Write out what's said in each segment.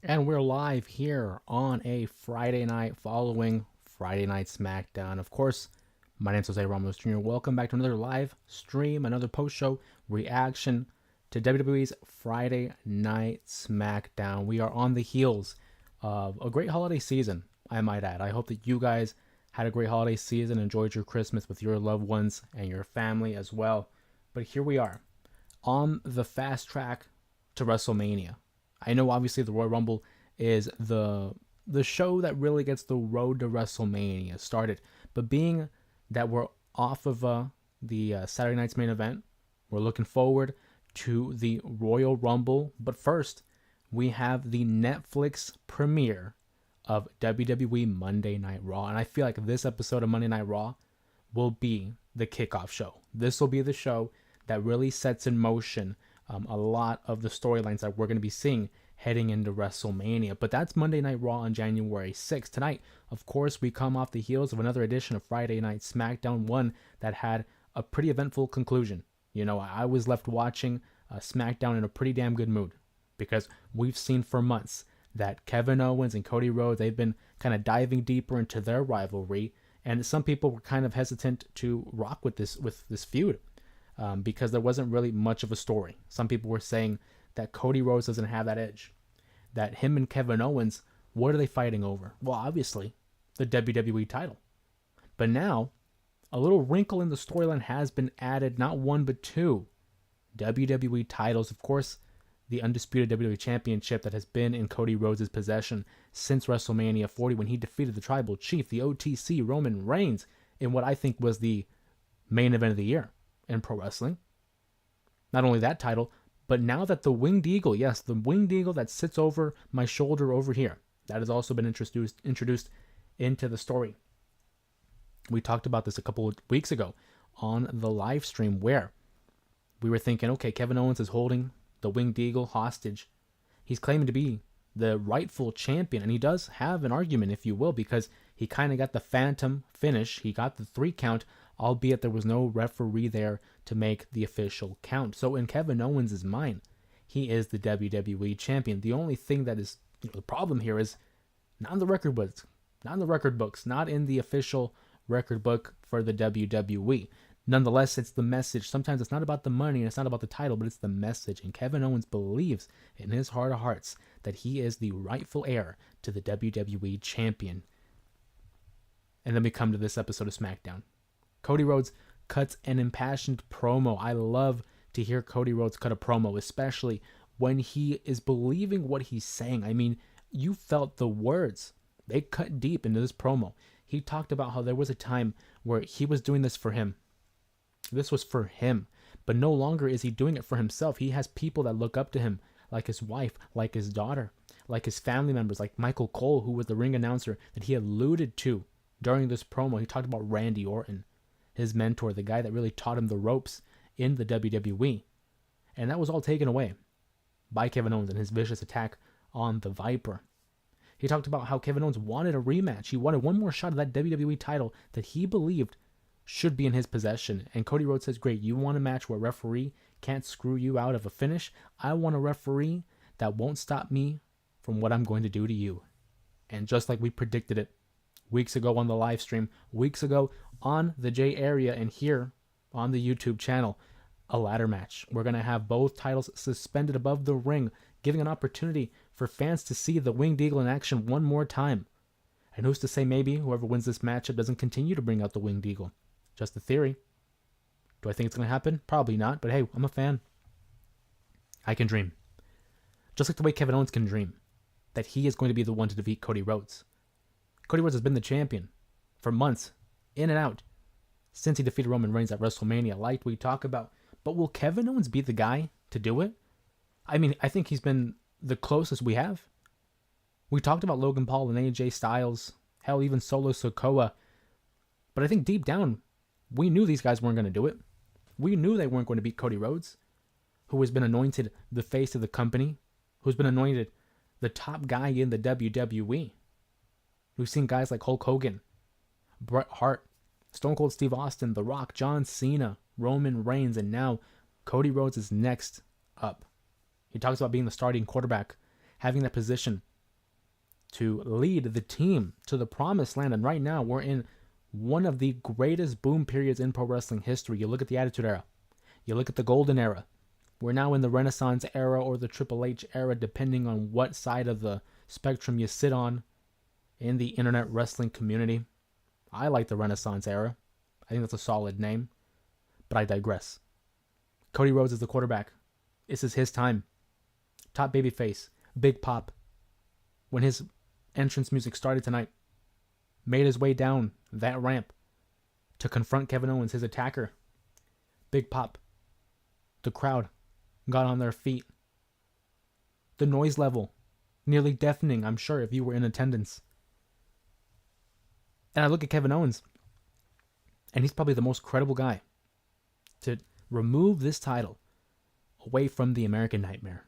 And we're live here on a Friday night following Friday Night SmackDown. Of course, my name's Ramos Jr. Welcome back to another live stream, another post-show reaction to WWE's Friday Night SmackDown. We are on the heels of a great holiday season, I might add. I hope that you guys had a great holiday season, enjoyed your Christmas with your loved ones and your family as well. But here we are on the fast track to WrestleMania. I know obviously the Royal Rumble is the show that really gets the road to WrestleMania started. But being that we're off of the Saturday night's main event, we're looking forward to the Royal Rumble. But first, we have the Netflix premiere of WWE Monday Night Raw. And I feel like this episode of Monday Night Raw will be the kickoff show. This will be the show that really sets in motion a lot of the storylines that we're going to be seeing heading into WrestleMania. But that's Monday Night Raw on January 6th. Tonight, of course, we come off the heels of another edition of Friday Night SmackDown, one that had a pretty eventful conclusion. You know, I was left watching SmackDown in a pretty damn good mood because we've seen for months that Kevin Owens and Cody Rhodes, they've been kind of diving deeper into their rivalry, and some people were kind of hesitant to rock with this feud. Because there wasn't really much of a story. Some people were saying that Cody Rhodes doesn't have that edge. That him and Kevin Owens, what are they fighting over? Well, obviously, the WWE title. But now, a little wrinkle in the storyline has been added, not one but two WWE titles. Of course, the undisputed WWE Championship that has been in Cody Rhodes' possession since WrestleMania 40 when he defeated the Tribal Chief, the OTC Roman Reigns, in what I think was the main event of the year in pro wrestling. Not only that title, but now that the Winged Eagle, yes, the Winged Eagle that sits over my shoulder over here, that has also been introduced into the story. We talked about this a couple of weeks ago on the live stream where we were thinking, okay, Kevin Owens is holding the Winged Eagle hostage. He's claiming to be the rightful champion, and he does have an argument, if you will, because he kind of got the phantom finish. He got the 3 count, albeit there was no referee there to make the official count. So in Kevin Owens' mind, he is the WWE champion. The only thing that is the problem here is not in the record books, not in the official record book for the WWE. Nonetheless, it's the message. Sometimes it's not about the money and it's not about the title, but it's the message. And Kevin Owens believes in his heart of hearts that he is the rightful heir to the WWE champion. And then we come to this episode of SmackDown. Cody Rhodes cuts an impassioned promo. I love to hear Cody Rhodes cut a promo, especially when he is believing what he's saying. I mean, you felt the words. They cut deep into this promo. He talked about how there was a time where he was doing this for him. This was for him. But no longer is he doing it for himself. He has people that look up to him, like his wife, like his daughter, like his family members, like Michael Cole, who was the ring announcer that he alluded to during this promo. He talked about Randy Orton, his mentor, the guy that really taught him the ropes in the WWE. And that was all taken away by Kevin Owens and his vicious attack on the Viper. He talked about how Kevin Owens wanted a rematch. He wanted one more shot of that WWE title that he believed should be in his possession. And Cody Rhodes says, great, you want a match where a referee can't screw you out of a finish? I want a referee that won't stop me from what I'm going to do to you. And just like we predicted it weeks ago on the live stream, weeks ago on the J Area, and here on the YouTube channel, a ladder match. We're going to have both titles suspended above the ring, giving an opportunity for fans to see the Winged Eagle in action one more time. And who's to say maybe whoever wins this matchup doesn't continue to bring out the Winged Eagle? Just a theory. Do I think it's going to happen? Probably not, but hey, I'm a fan. I can dream. Just like the way Kevin Owens can dream that he is going to be the one to defeat Cody Rhodes. Cody Rhodes has been the champion for months, in and out, since he defeated Roman Reigns at WrestleMania, like we talk about. But will Kevin Owens be the guy to do it? I mean, I think he's been the closest we have. We talked about Logan Paul and AJ Styles, hell, even Solo Sikoa. But I think deep down, we knew these guys weren't going to do it. We knew they weren't going to beat Cody Rhodes, who has been anointed the face of the company, who's been anointed the top guy in the WWE. We've seen guys like Hulk Hogan, Bret Hart, Stone Cold Steve Austin, The Rock, John Cena, Roman Reigns, and now Cody Rhodes is next up. He talks about being the starting quarterback, having that position to lead the team to the promised land. And right now, we're in one of the greatest boom periods in pro wrestling history. You look at the Attitude Era, you look at the Golden Era. We're now in the Renaissance Era or the Triple H era, depending on what side of the spectrum you sit on in the internet wrestling community. I like the Renaissance Era. I think that's a solid name, but I digress. Cody Rhodes is the quarterback. This is his time. Top babyface, Big Pop. When his entrance music started tonight, made his way down that ramp to confront Kevin Owens, his attacker. Big Pop. The crowd got on their feet. The noise level, nearly deafening, I'm sure, if you were in attendance. And I look at Kevin Owens, and he's probably the most credible guy to remove this title away from the American Nightmare.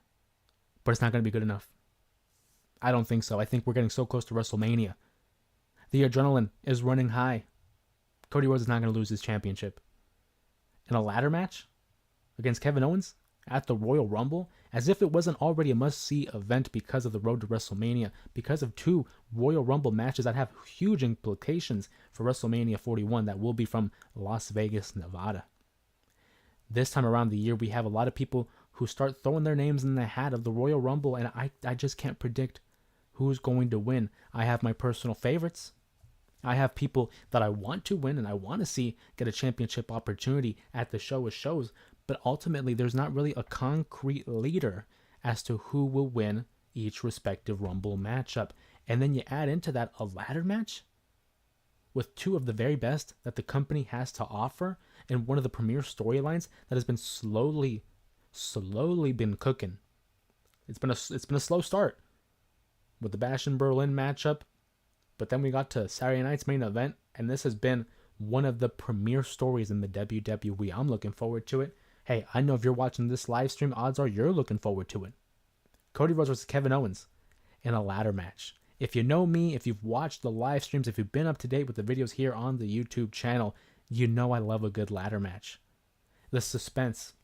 But it's not going to be good enough. I don't think so. I think we're getting so close to WrestleMania. The adrenaline is running high. Cody Rhodes is not going to lose his championship. In a ladder match against Kevin Owens at the Royal Rumble, as if it wasn't already a must-see event because of the road to WrestleMania, because of 2 Royal Rumble matches that have huge implications for WrestleMania 41 that will be from Las Vegas, Nevada. This time around the year, we have a lot of people who start throwing their names in the hat of the Royal Rumble, and I just can't predict who's going to win. I have my personal favorites. I have people that I want to win and I want to see get a championship opportunity at the show of shows, but ultimately there's not really a concrete leader as to who will win each respective Rumble matchup. And then you add into that a ladder match with 2 of the very best that the company has to offer and one of the premier storylines that has been slowly been cooking. It's been a slow start with the Bash in Berlin matchup, but then we got to Saturday night's main event, and this has been one of the premier stories in the WWE. I'm looking forward to it. Hey, I know if you're watching this live stream, odds are you're looking forward to it. Cody Rhodes versus Kevin Owens in a ladder match. If you know me, if you've watched the live streams, if you've been up to date with the videos here on the YouTube channel, you know I love a good ladder match. The suspense,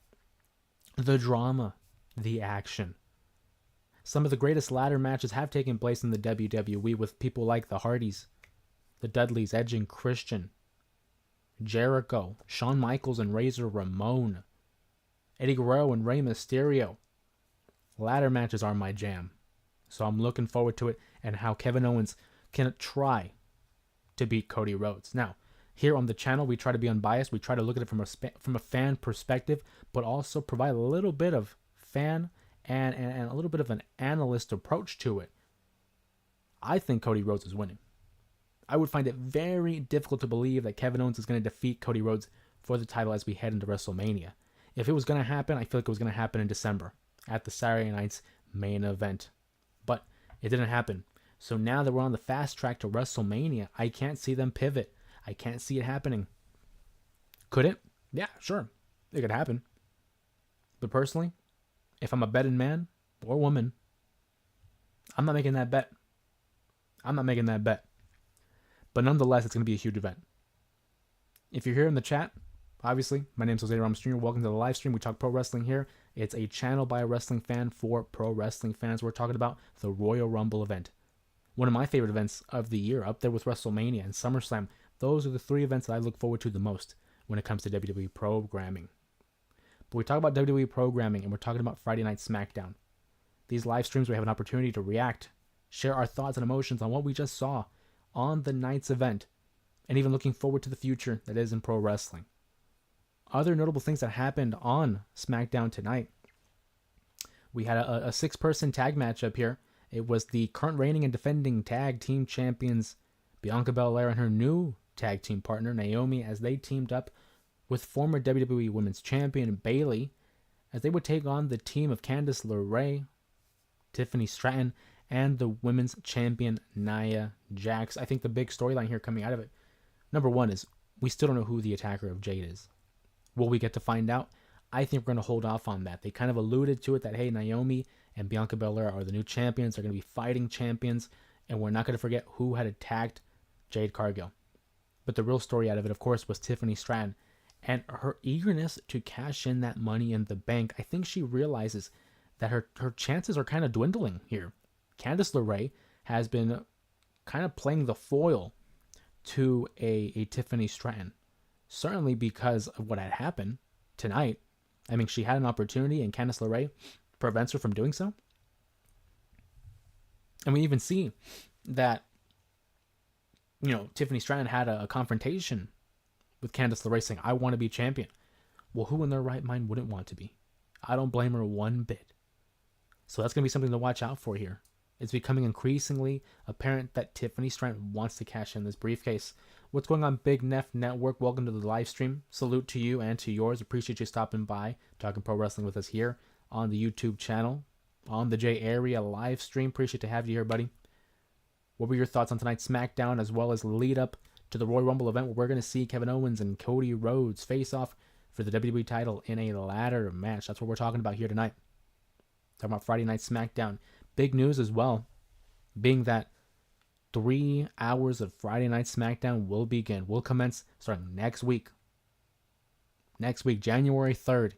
the drama, the action. Some of the greatest ladder matches have taken place in the WWE with people like the Hardys, the Dudleys, Edge and Christian, Jericho, Shawn Michaels and Razor Ramon, Eddie Guerrero and Rey Mysterio. Ladder matches are my jam. So I'm looking forward to it and how Kevin Owens can try to beat Cody Rhodes. Now, here on the channel, we try to be unbiased. We try to look at it from a fan perspective, but also provide a little bit of fan and a little bit of an analyst approach to it. I think Cody Rhodes is winning. I would find it very difficult to believe that Kevin Owens is going to defeat Cody Rhodes for the title as we head into WrestleMania. If it was going to happen, I feel like it was going to happen in December at the Saturday night's main event. But it didn't happen. So now that we're on the fast track to WrestleMania, I can't see them pivot. I can't see it happening. Could it? Yeah, sure. It could happen. But personally, if I'm a betting man or woman, I'm not making that bet. But nonetheless, it's going to be a huge event. If you're here in the chat, obviously, my name's Jose Ramos Jr. Welcome to the live stream. We talk pro wrestling here. It's a channel by a wrestling fan for pro wrestling fans. We're talking about the Royal Rumble event. One of my favorite events of the year, up there with WrestleMania and SummerSlam. Those are the 3 events that I look forward to the most when it comes to WWE programming. But we talk about WWE programming and we're talking about Friday Night SmackDown. These live streams, we have an opportunity to react, share our thoughts and emotions on what we just saw on the night's event, and even looking forward to the future that is in pro wrestling. Other notable things that happened on SmackDown tonight. We had a 6-person tag match up here. It was the current reigning and defending tag team champions Bianca Belair and her new tag team partner Naomi as they teamed up with former WWE Women's Champion Bayley as they would take on the team of Candice LeRae, Tiffany Stratton, and the Women's Champion Nia Jax. I think the big storyline here coming out of it, number 1 is we still don't know who the attacker of Jade is. Will we get to find out? I think we're going to hold off on that. They kind of alluded to it that, hey, Naomi and Bianca Belair are the new champions. They're going to be fighting champions. And we're not going to forget who had attacked Jade Cargill. But the real story out of it, of course, was Tiffany Stratton. And her eagerness to cash in that money in the bank. I think she realizes that her chances are kind of dwindling here. Candice LeRae has been kind of playing the foil to a Tiffany Stratton. Certainly because of what had happened tonight. I mean, she had an opportunity and Candice LeRae prevents her from doing so. And we even see that, Tiffany Stratton had a confrontation with Candice LeRae saying, I want to be champion. Well, who in their right mind wouldn't want to be? I don't blame her one bit. So that's going to be something to watch out for here. It's becoming increasingly apparent that Tiffany Stratton wants to cash in this briefcase. What's going on, Big Neff Network? Welcome to the live stream. Salute to you and to yours. Appreciate you stopping by, talking pro wrestling with us here on the YouTube channel, on the J Area live stream. Appreciate to have you here, buddy. What were your thoughts on tonight's SmackDown, as well as lead up to the Royal Rumble event, where we're going to see Kevin Owens and Cody Rhodes face off for the WWE title in a ladder match? That's what we're talking about here tonight. Talking about Friday Night SmackDown. Big news as well, being that 3 hours of Friday Night SmackDown will commence starting next week. Next week, January 3rd,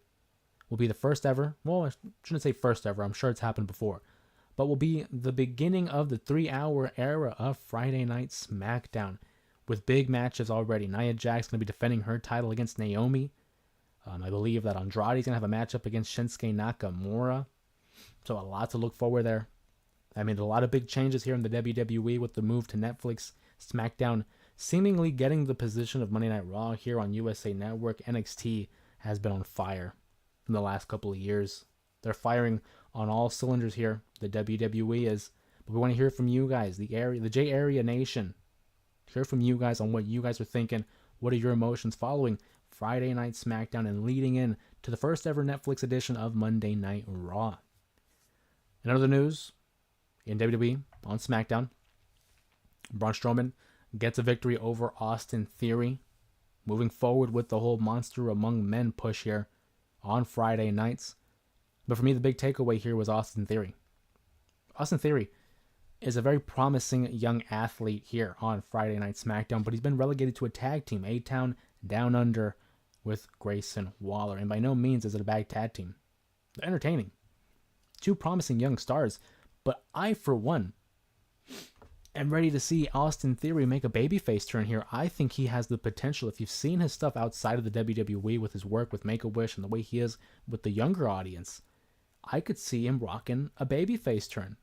will be the first ever, well, I shouldn't say first ever, I'm sure it's happened before, but will be the beginning of the 3-hour era of Friday Night SmackDown, with big matches already. Nia Jax going to be defending her title against Naomi. I believe that Andrade's going to have a matchup against Shinsuke Nakamura. So a lot to look forward there. I mean, a lot of big changes here in the WWE with the move to Netflix. SmackDown seemingly getting the position of Monday Night Raw here on USA Network. NXT has been on fire in the last couple of years. They're firing on all cylinders here. The WWE is. But we want to hear from you guys, the J Area Nation. Hear from you guys on what you guys are thinking. What are your emotions following Friday Night SmackDown and leading in to the first ever Netflix edition of Monday Night Raw? In other news, in WWE on SmackDown, Braun Strowman gets a victory over Austin Theory, moving forward with the whole Monster Among Men push here on Friday nights. But for me, the big takeaway here was Austin Theory. Austin Theory is a very promising young athlete here on Friday Night SmackDown, but he's been relegated to a tag team, A-Town Down Under, with Grayson Waller. And by no means is it a bad tag team. They're entertaining. Two promising young stars, but I, for one, am ready to see Austin Theory make a babyface turn here. I think he has the potential. If you've seen his stuff outside of the WWE with his work with Make-A-Wish and the way he is with the younger audience, I could see him rocking a babyface turn.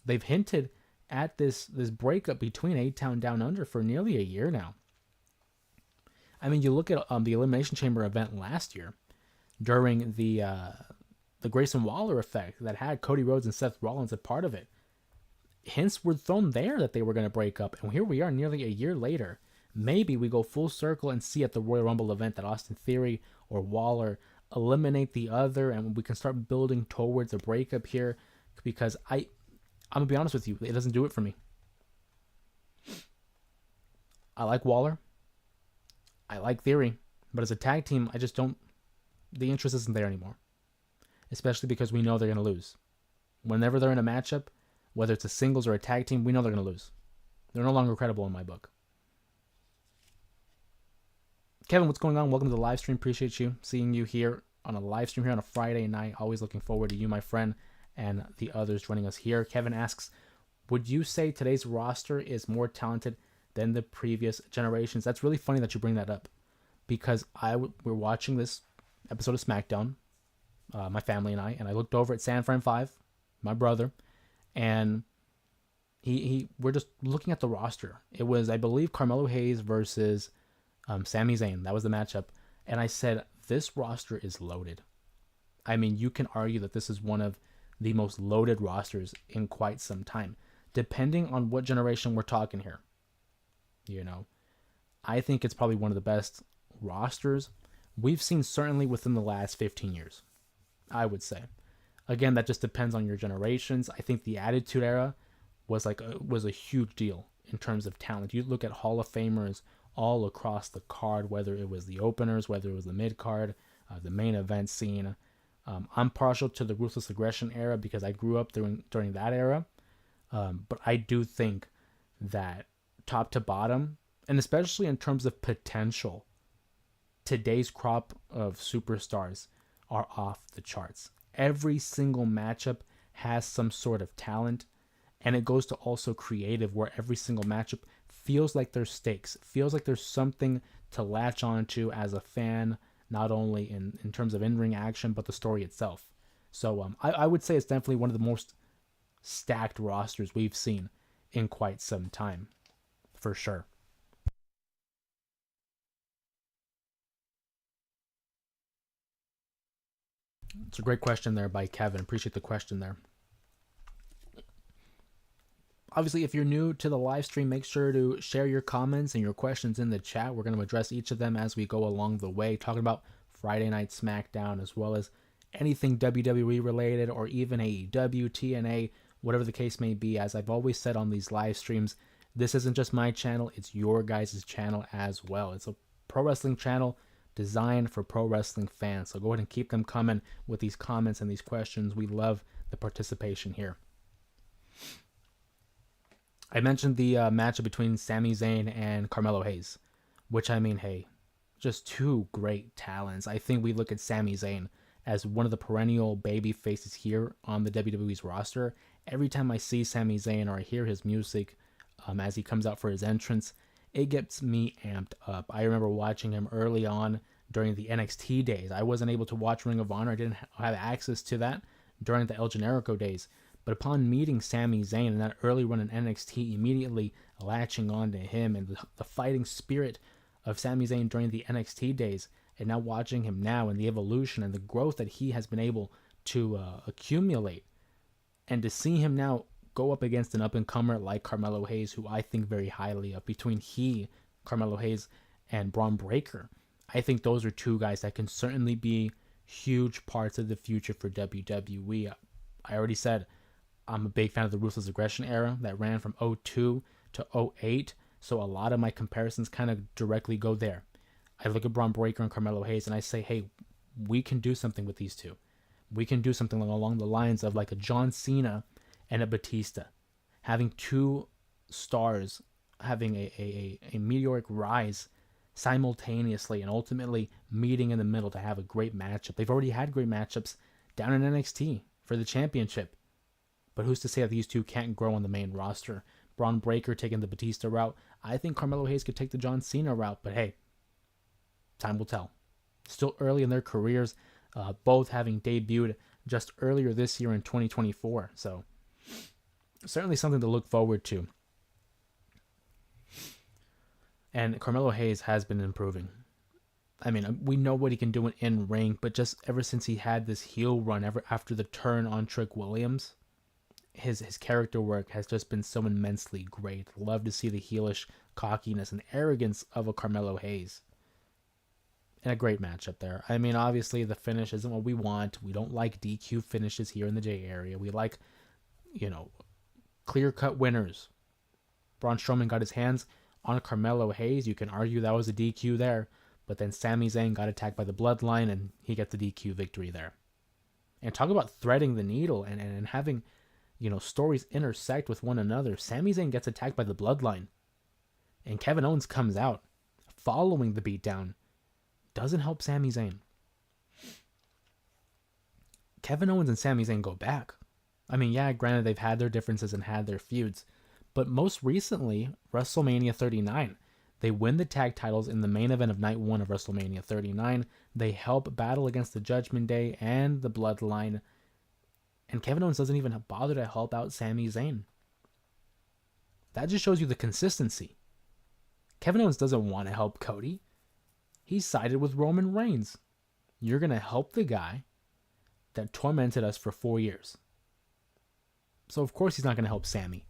They've hinted at this breakup between A-Town Down Under for nearly a year now. I mean, you look at the Elimination Chamber event last year during the Grayson Waller effect that had Cody Rhodes and Seth Rollins a part of it. Hints were thrown there that they were going to break up, and here we are nearly a year later. Maybe we go full circle and see at the Royal Rumble event that Austin Theory or Waller eliminate the other, and we can start building towards a breakup here, because I'm going to be honest with you, it doesn't do it for me. I like Waller. I like Theory, but as a tag team, I just don't, the interest isn't there anymore. Especially because we know they're going to lose. Whenever they're in a matchup, whether it's a singles or a tag team, we know they're going to lose. They're no longer credible in my book. Kevin, what's going on? Welcome to the live stream. Appreciate you seeing you here on a live stream here on a Friday night. Always looking forward to you, my friend, and the others joining us here. Kevin asks, would you say today's roster is more talented than the previous generations? That's really funny that you bring that up, because we're watching this episode of SmackDown, my family and I looked over at San Fran 5, my brother, and we're just looking at the roster. It was, I believe, Carmelo Hayes versus Sami Zayn. That was the matchup. And I said, this roster is loaded. I mean, you can argue that this is one of the most loaded rosters in quite some time, depending on what generation we're talking here. I think it's probably one of the best rosters we've seen, certainly within the last 15 years. I would say. Again, that just depends on your generations. I think the Attitude Era was a huge deal in terms of talent. You look at Hall of Famers all across the card, whether it was the openers, whether it was the mid card, the main event scene. I'm partial to the Ruthless Aggression era because I grew up during that era. But I do think that top to bottom, and especially in terms of potential, today's crop of superstars are off the charts. Every single matchup has some sort of talent, And it goes to also creative, where every single matchup feels like there's stakes, feels like there's something to latch onto as a fan, not only in terms of in-ring action, but the story itself. So I would say it's definitely one of the most stacked rosters we've seen in quite some time, for sure. It's a great question there by Kevin. Appreciate the question there. Obviously, if you're new to the live stream, make sure to share your comments and your questions in the chat. We're going to address each of them as we go along the way, talking about Friday Night SmackDown, as well as anything WWE related, or even AEW, TNA, whatever the case may be. As I've always said on these live streams, this isn't just my channel, it's your guys' channel as well. It's a pro wrestling channel designed for pro wrestling fans. So go ahead and keep them coming with these comments and these questions. We love the participation here. I mentioned the matchup between Sami Zayn and Carmelo Hayes, which, I mean, hey, just two great talents. I think we look at Sami Zayn as one of the perennial baby faces here on the WWE's roster. Every time I see Sami Zayn or I hear his music as he comes out for his entrance, it gets me amped up. I remember watching him early on during the NXT days. I wasn't able to watch Ring of Honor. I didn't have access to that during the El Generico days. But upon meeting Sami Zayn in that early run in NXT, immediately latching on to him and the fighting spirit of Sami Zayn during the NXT days, and now watching him now and the evolution and the growth that he has been able to accumulate, and to see him now go up against an up-and-comer like Carmelo Hayes, who I think very highly of. Between Carmelo Hayes, and Braun Breaker, I think those are two guys that can certainly be huge parts of the future for WWE. I already said I'm a big fan of the Ruthless Aggression era that ran from 02 to 08, so a lot of my comparisons kind of directly go there. I look at Braun Breaker and Carmelo Hayes and I say, hey, we can do something with these two. We can do something along the lines of like a John Cena and a Batista. Having two stars having a meteoric rise simultaneously and ultimately meeting in the middle to have a great matchup. They've already had great matchups down in NXT for the championship. But who's to say that these two can't grow on the main roster? Braun Breaker taking the Batista route. I think Carmelo Hayes could take the John Cena route, but hey, time will tell. Still early in their careers, both having debuted just earlier this year in 2024. So certainly something to look forward to. And Carmelo Hayes has been improving. I mean, we know what he can do in ring, but just ever since he had this heel run, ever after the turn on Trick Williams, his character work has just been so immensely great. Love to see the heelish cockiness and arrogance of a Carmelo Hayes. And a great matchup there. I mean, obviously the finish isn't what we want. We don't like DQ finishes here in the J area. We like, clear-cut winners. Braun Strowman got his hands on Carmelo Hayes. You can argue that was a DQ there. But then Sami Zayn got attacked by the Bloodline and he gets the DQ victory there. And talk about threading the needle and having stories intersect with one another. Sami Zayn gets attacked by the Bloodline, and Kevin Owens comes out following the beatdown. Doesn't help Sami Zayn. Kevin Owens and Sami Zayn go back. I mean, yeah, granted they've had their differences and had their feuds, but most recently, WrestleMania 39, they win the tag titles in the main event of night 1 of WrestleMania 39. They help battle against the Judgment Day and the Bloodline. And Kevin Owens doesn't even bother to help out Sami Zayn. That just shows you the consistency. Kevin Owens doesn't want to help Cody. He sided with Roman Reigns. You're going to help the guy that tormented us for 4 years. So of course he's not going to help Sami.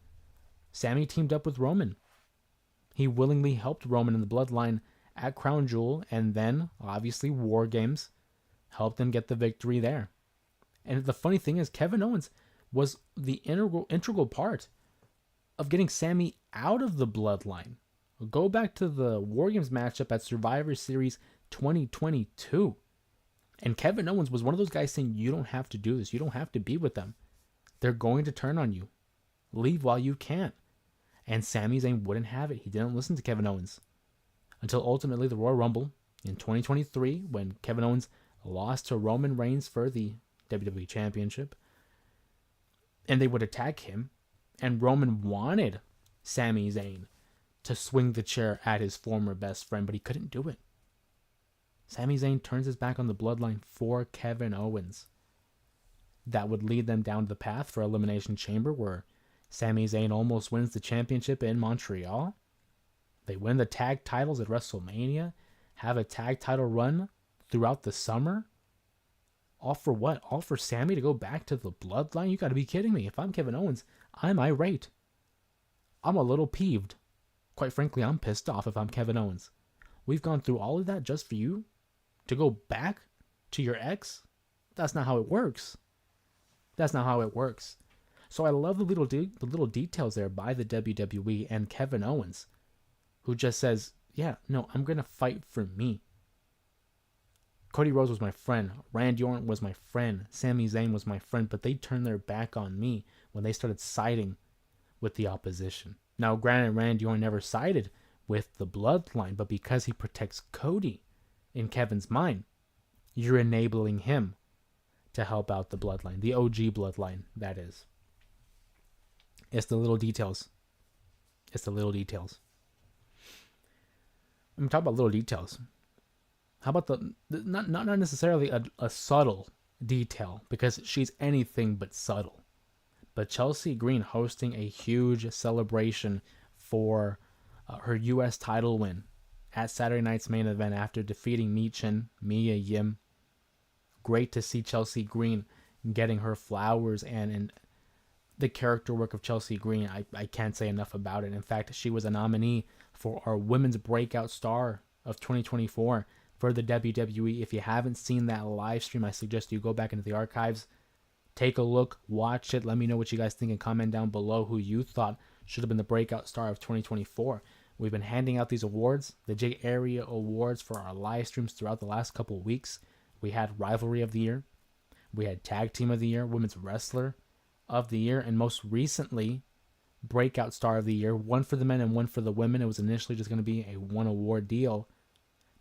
Sami teamed up with Roman. He willingly helped Roman in the Bloodline at Crown Jewel, and then, obviously, War Games helped them get the victory there. And the funny thing is, Kevin Owens was the integral part of getting Sami out of the Bloodline. Go back to the War Games matchup at Survivor Series 2022. And Kevin Owens was one of those guys saying, you don't have to do this. You don't have to be with them. They're going to turn on you. Leave while you can. And Sami Zayn wouldn't have it. He didn't listen to Kevin Owens. Until ultimately the Royal Rumble in 2023, when Kevin Owens lost to Roman Reigns for the WWE Championship. And they would attack him. And Roman wanted Sami Zayn to swing the chair at his former best friend, but he couldn't do it. Sami Zayn turns his back on the bloodline for Kevin Owens. That would lead them down the path for Elimination Chamber, where Sami Zayn almost wins the championship in Montreal. They win the tag titles at WrestleMania, have a tag title run throughout the summer. All for what? All for Sami to go back to the bloodline? You gotta be kidding me. If I'm Kevin Owens, I'm irate. I'm a little peeved. Quite frankly, I'm pissed off if I'm Kevin Owens. We've gone through all of that just for you to go back to your ex? That's not how it works. That's not how it works. So I love the little details there by the WWE and Kevin Owens, who just says, yeah, no, I'm going to fight for me. Cody Rhodes was my friend. Randy Orton was my friend. Sami Zayn was my friend. But they turned their back on me when they started siding with the opposition. Now, granted, Randy Orton never sided with the bloodline, but because he protects Cody in Kevin's mind, you're enabling him to help out the bloodline. The OG bloodline, that is. It's the little details. It's the little details. When we talk about little details, how about not necessarily a subtle detail, because she's anything but subtle, but Chelsea Green hosting a huge celebration for her U.S. title win at Saturday night's main event after defeating Mia Yim. Great to see Chelsea Green getting her flowers, and the character work of Chelsea Green, I can't say enough about it. In fact, she was a nominee for our Women's Breakout Star of 2024 for the WWE. If you haven't seen that live stream, I suggest you go back into the archives, take a look, watch it. Let me know what you guys think and comment down below who you thought should have been the Breakout Star of 2024. We've been handing out these awards, the J Area Awards, for our live streams throughout the last couple of weeks. We had Rivalry of the Year, we had Tag Team of the Year, Women's Wrestler of the Year, and most recently, Breakout Star of the Year, one for the men and one for the women. It was initially just going to be a one award deal,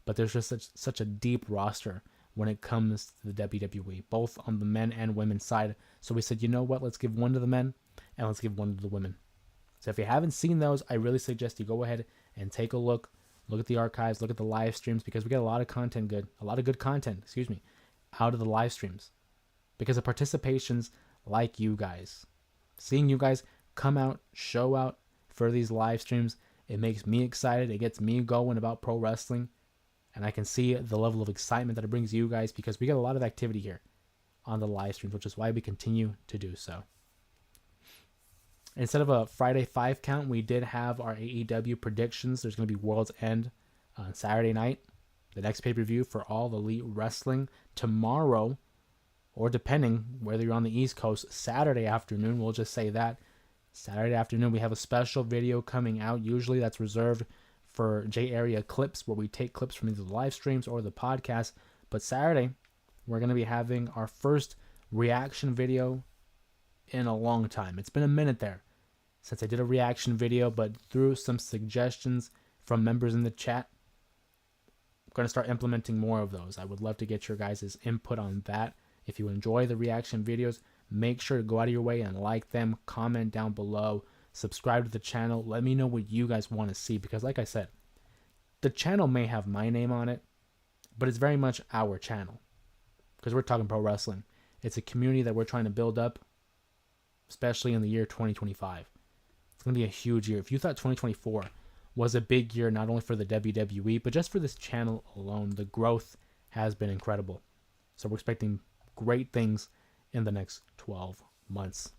but there's just such a deep roster when it comes to the WWE, both on the men and women's side. So we said, you know what, let's give one to the men and let's give one to the women. So if you haven't seen those, I really suggest you go ahead and take a look at the archives, look at the live streams, because we get a lot of good content, out of the live streams, because of participations like you guys. Seeing you guys come out, show out for these live streams, it makes me excited. It gets me going about pro wrestling, and I can see the level of excitement that it brings you guys, because we get a lot of activity here on the live streams, which is why we continue to do so. Instead of a Friday 5 count, we did have our AEW predictions. There's going to be World's End on Saturday night, the next pay-per-view for All Elite Wrestling. Tomorrow, or depending whether you're on the East Coast, Saturday afternoon, we'll just say that. Saturday afternoon, we have a special video coming out. Usually that's reserved for J Area Clips, where we take clips from either the live streams or the podcast. But Saturday, we're going to be having our first reaction video in a long time. It's been a minute there since I did a reaction video, but through some suggestions from members in the chat, I'm going to start implementing more of those. I would love to get your guys' input on that. If you enjoy the reaction videos, make sure to go out of your way and like them, comment down below, subscribe to the channel. Let me know what you guys want to see, because like I said, the channel may have my name on it, but it's very much our channel, because we're talking pro wrestling. It's a community that we're trying to build up, especially in the year 2025. It's going to be a huge year. If you thought 2024 was a big year, not only for the WWE, but just for this channel alone, the growth has been incredible. So we're expecting great things in the next 12 months.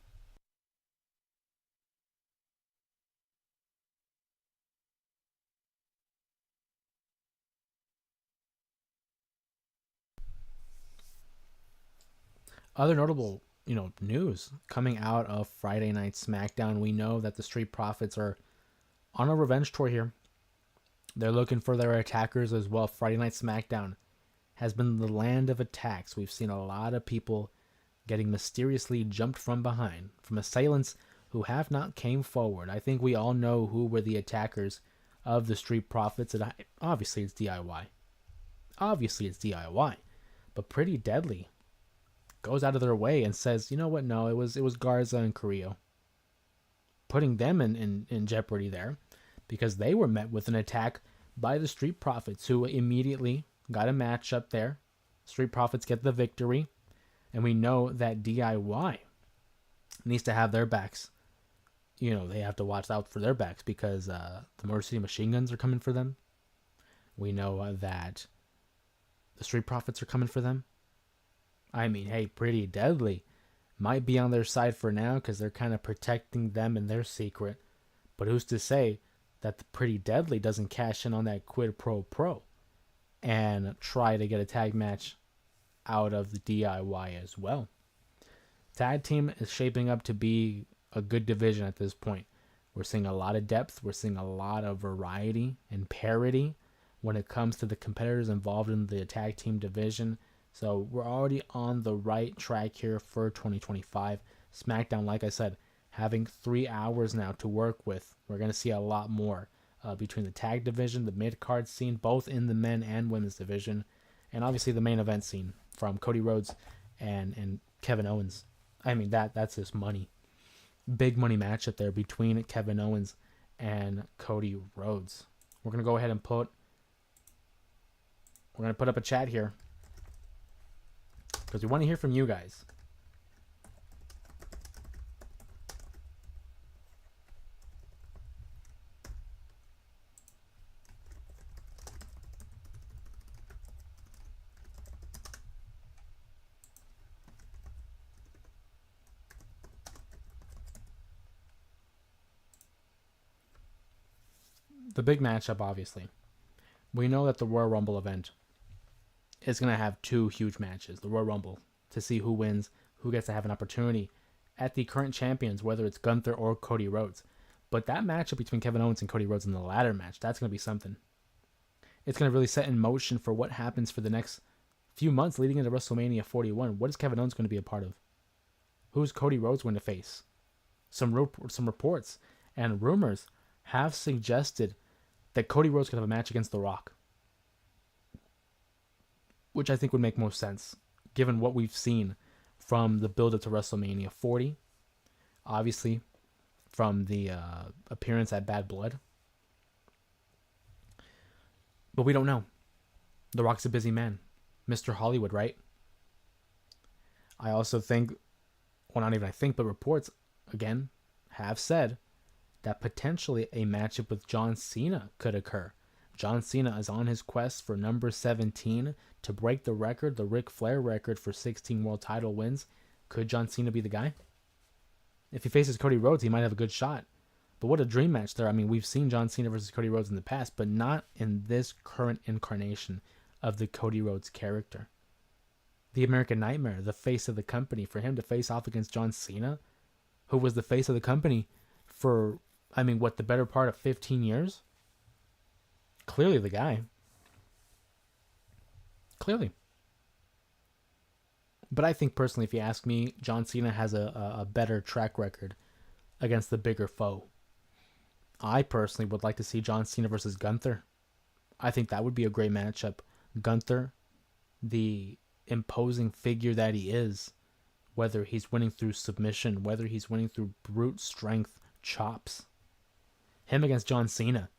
Other notable, news coming out of Friday Night SmackDown. We know that the Street Profits are on a revenge tour here. They're looking for their attackers as well. Friday Night SmackDown has been the land of attacks. We've seen a lot of people getting mysteriously jumped from behind, from assailants who have not came forward. I think we all know who were the attackers of the Street Profits. And obviously it's DIY. But Pretty Deadly goes out of their way and says, you know what, no, it was Garza and Carrillo. putting them in jeopardy there, because they were met with an attack by the Street Profits, who immediately got a match up there. Street Profits get the victory, and we know that DIY needs to have their backs. They have to watch out for their backs, because the Motor City Machine Guns are coming for them. We know that the Street Profits are coming for them. I mean, hey, Pretty Deadly might be on their side for now, because they're kind of protecting them in their secret. But who's to say that the Pretty Deadly doesn't cash in on that quid pro and try to get a tag match out of the DIY as well? Tag team is shaping up to be a good division at this point. We're seeing a lot of depth. We're seeing a lot of variety and parity when it comes to the competitors involved in the tag team division. So we're already on the right track here for 2025. SmackDown, like I said, having 3 hours now to work with. We're going to see a lot more between the tag division, the mid-card scene, both in the men and women's division, and obviously the main event scene from Cody Rhodes and Kevin Owens. I mean, that's just money. Big money matchup there between Kevin Owens and Cody Rhodes. We're going to go ahead and put up a chat here, because we want to hear from you guys. The big matchup, obviously. We know that the Royal Rumble event is going to have 2 huge matches. The Royal Rumble, to see who wins, who gets to have an opportunity at the current champions, whether it's Gunther or Cody Rhodes. But that matchup between Kevin Owens and Cody Rhodes in the ladder match, that's going to be something. It's going to really set in motion for what happens for the next few months leading into WrestleMania 41. What is Kevin Owens going to be a part of? Who's Cody Rhodes going to face? Some reports and rumors have suggested that Cody Rhodes could have a match against The Rock, which I think would make most sense, given what we've seen from the build-up to WrestleMania 40, obviously from the appearance at Bad Blood. But we don't know. The Rock's a busy man. Mr. Hollywood, right? I also think, well, not even I think, but reports, again, have said that potentially a matchup with John Cena could occur. John Cena is on his quest for number 17 to break the record, the Ric Flair record for 16 world title wins. Could John Cena be the guy? If he faces Cody Rhodes, he might have a good shot. But what a dream match there. I mean, we've seen John Cena versus Cody Rhodes in the past, but not in this current incarnation of the Cody Rhodes character. The American Nightmare, the face of the company, for him to face off against John Cena, who was the face of the company for, the better part of 15 years? Clearly the guy. Clearly. But I think personally, if you ask me, John Cena has a better track record against the bigger foe. I personally would like to see John Cena versus Gunther. I think that would be a great matchup. Gunther, the imposing figure that he is, whether he's winning through submission, whether he's winning through brute strength, chops. Him against John Cena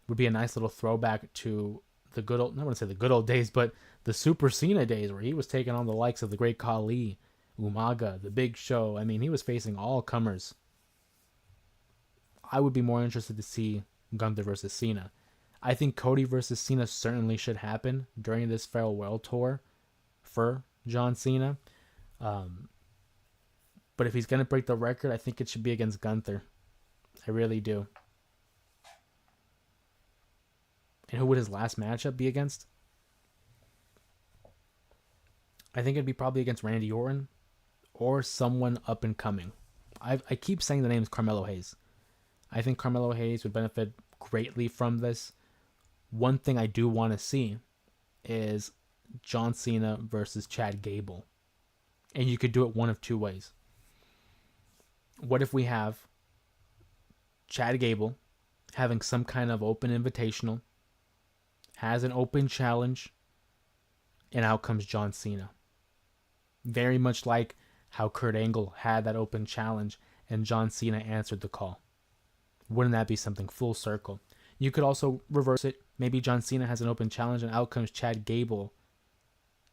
would be a nice little throwback to the good old, I want to say the good old days, but the Super Cena days where he was taking on the likes of the Great Khali, Umaga, the Big Show. He was facing all comers. I would be more interested to see Gunther versus Cena. I think Cody versus Cena certainly should happen during this farewell tour for John Cena. But if he's going to break the record, I think it should be against Gunther. I really do. And who would his last matchup be against? I think it'd be probably against Randy Orton or someone up and coming. I keep saying the name's Carmelo Hayes. I think Carmelo Hayes would benefit greatly from this. One thing I do want to see is John Cena versus Chad Gable. And you could do it one of 2 ways. What if we have Chad Gable having some kind of open invitational, has an open challenge, and out comes John Cena. Very much like how Kurt Angle had that open challenge and John Cena answered the call. Wouldn't that be something full circle? You could also reverse it. Maybe John Cena has an open challenge and out comes Chad Gable,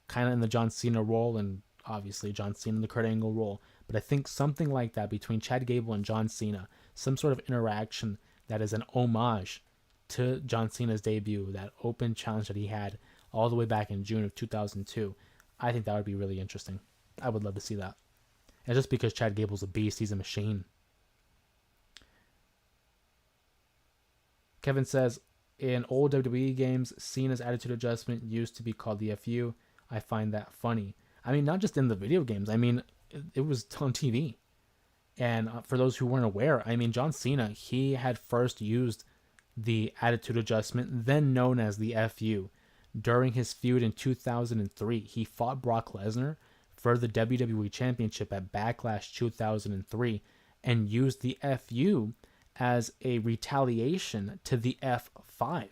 kind of in the John Cena role, and obviously John Cena in the Kurt Angle role. But I think something like that between Chad Gable and John Cena, some sort of interaction that is an homage to John Cena's debut, that open challenge that he had all the way back in June of 2002. I think that would be really interesting. I would love to see that. And just because Chad Gable's a beast, he's a machine. Kevin says, in old WWE games, Cena's attitude adjustment used to be called the FU. I find that funny. I mean, not just in the video games. I mean, it was on TV. And for those who weren't aware, I mean, John Cena, he had first used the attitude adjustment, then known as the FU. During his feud in 2003, he fought Brock Lesnar for the WWE Championship at Backlash 2003 and used the FU as a retaliation to the F5.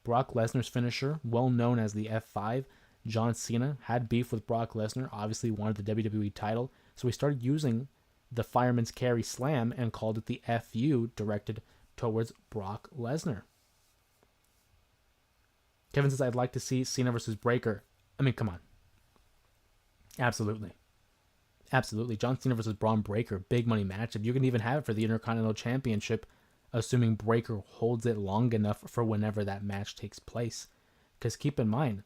Brock Lesnar's finisher, well known as the F5, John Cena had beef with Brock Lesnar, obviously wanted the WWE title, so he started using the Fireman's Carry Slam and called it the FU, directed towards Brock Lesnar. Kevin says, I'd like to see Cena versus Breakker. I mean, come on. Absolutely. Absolutely. John Cena versus Braun Breakker, big money matchup. You can even have it for the Intercontinental Championship, assuming Breakker holds it long enough for whenever that match takes place. Because keep in mind,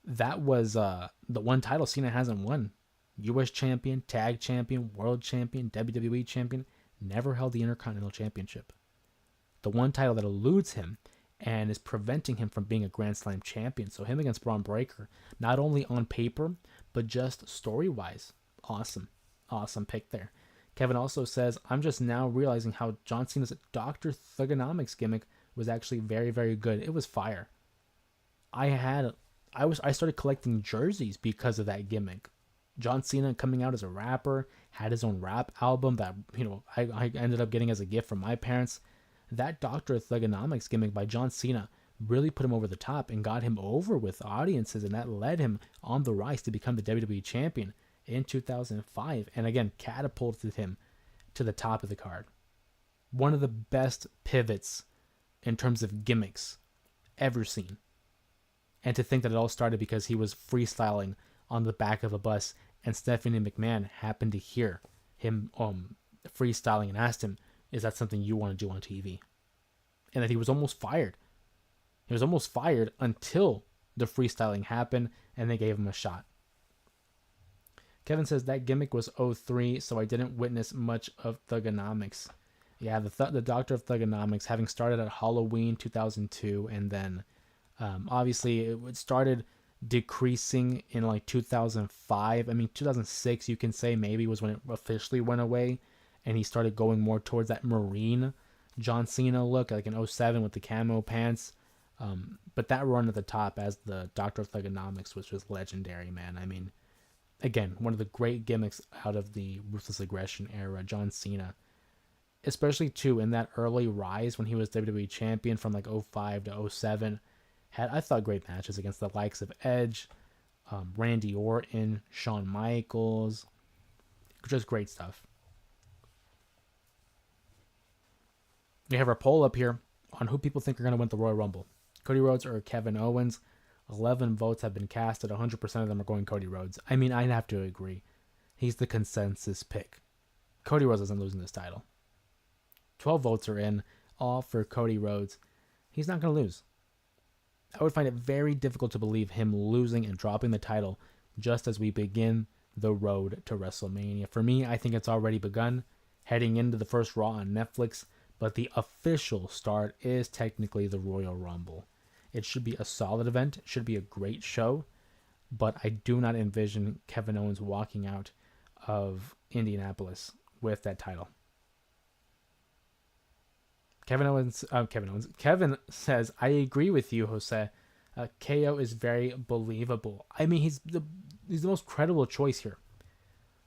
that was the one title Cena hasn't won. U.S. Champion, Tag Champion, World Champion, WWE Champion, never held the Intercontinental Championship. The one title that eludes him and is preventing him from being a Grand Slam champion. So him against Braun Breakker, not only on paper, but just story-wise. Awesome. Awesome pick there. Kevin also says, I'm just now realizing how John Cena's Dr. Thugonomics gimmick was actually very, very good. It was fire. I started collecting jerseys because of that gimmick. John Cena coming out as a rapper, had his own rap album that, I ended up getting as a gift from my parents. That Dr. Thugonomics gimmick by John Cena really put him over the top and got him over with audiences, and that led him on the rise to become the WWE Champion in 2005, and again, catapulted him to the top of the card. One of the best pivots in terms of gimmicks ever seen. And to think that it all started because he was freestyling on the back of a bus, and Stephanie McMahon happened to hear him freestyling and asked him, is that something you want to do on TV? And that he was almost fired. He was almost fired until the freestyling happened and they gave him a shot. Kevin says that gimmick was 03, so I didn't witness much of Thugonomics. Yeah, the Doctor of Thugonomics, having started at Halloween 2002, and then obviously it started decreasing in like 2005. I mean, 2006 you can say maybe was when it officially went away, and he started going more towards that Marine John Cena look, like in 07 with the camo pants. But that run at the top as the Doctor of Thugonomics was just legendary, man. I mean, again, one of the great gimmicks out of the Ruthless Aggression era, John Cena. Especially, too, in that early rise when he was WWE Champion from like 05 to 07. Had, I thought, great matches against the likes of Edge, Randy Orton, Shawn Michaels. Just great stuff. We have our poll up here on who people think are going to win the Royal Rumble. Cody Rhodes or Kevin Owens. 11 votes have been casted. 100% of them are going Cody Rhodes. I mean, I'd have to agree. He's the consensus pick. Cody Rhodes isn't losing this title. 12 votes are in, all for Cody Rhodes. He's not going to lose. I would find it very difficult to believe him losing and dropping the title just as we begin the road to WrestleMania. For me, I think it's already begun, heading into the first Raw on Netflix, but the official start is technically the Royal Rumble. It should be a solid event. It should be a great show, but I do not envision Kevin Owens walking out of Indianapolis with that title. Kevin says, I agree with you, Jose. KO is very believable. I mean, he's the most credible choice here.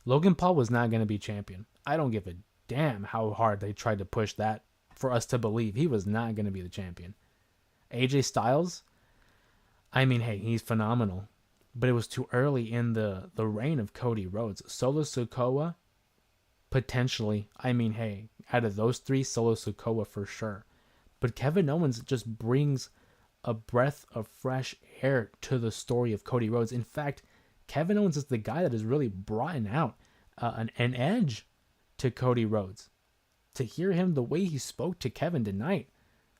Logan Paul was not going to be champion. I don't give a damn how hard they tried to push that for us to believe he was not going to be the champion. AJ Styles, I mean, hey, he's phenomenal, but it was too early in the reign of Cody Rhodes. Solo Sikoa, Potentially. I mean, hey, out of those three, Solo Sikoa for sure. But Kevin Owens just brings a breath of fresh air to the story of Cody Rhodes. In fact, Kevin Owens is the guy that has really brought out an edge to Cody Rhodes. To hear him, the way he spoke to Kevin tonight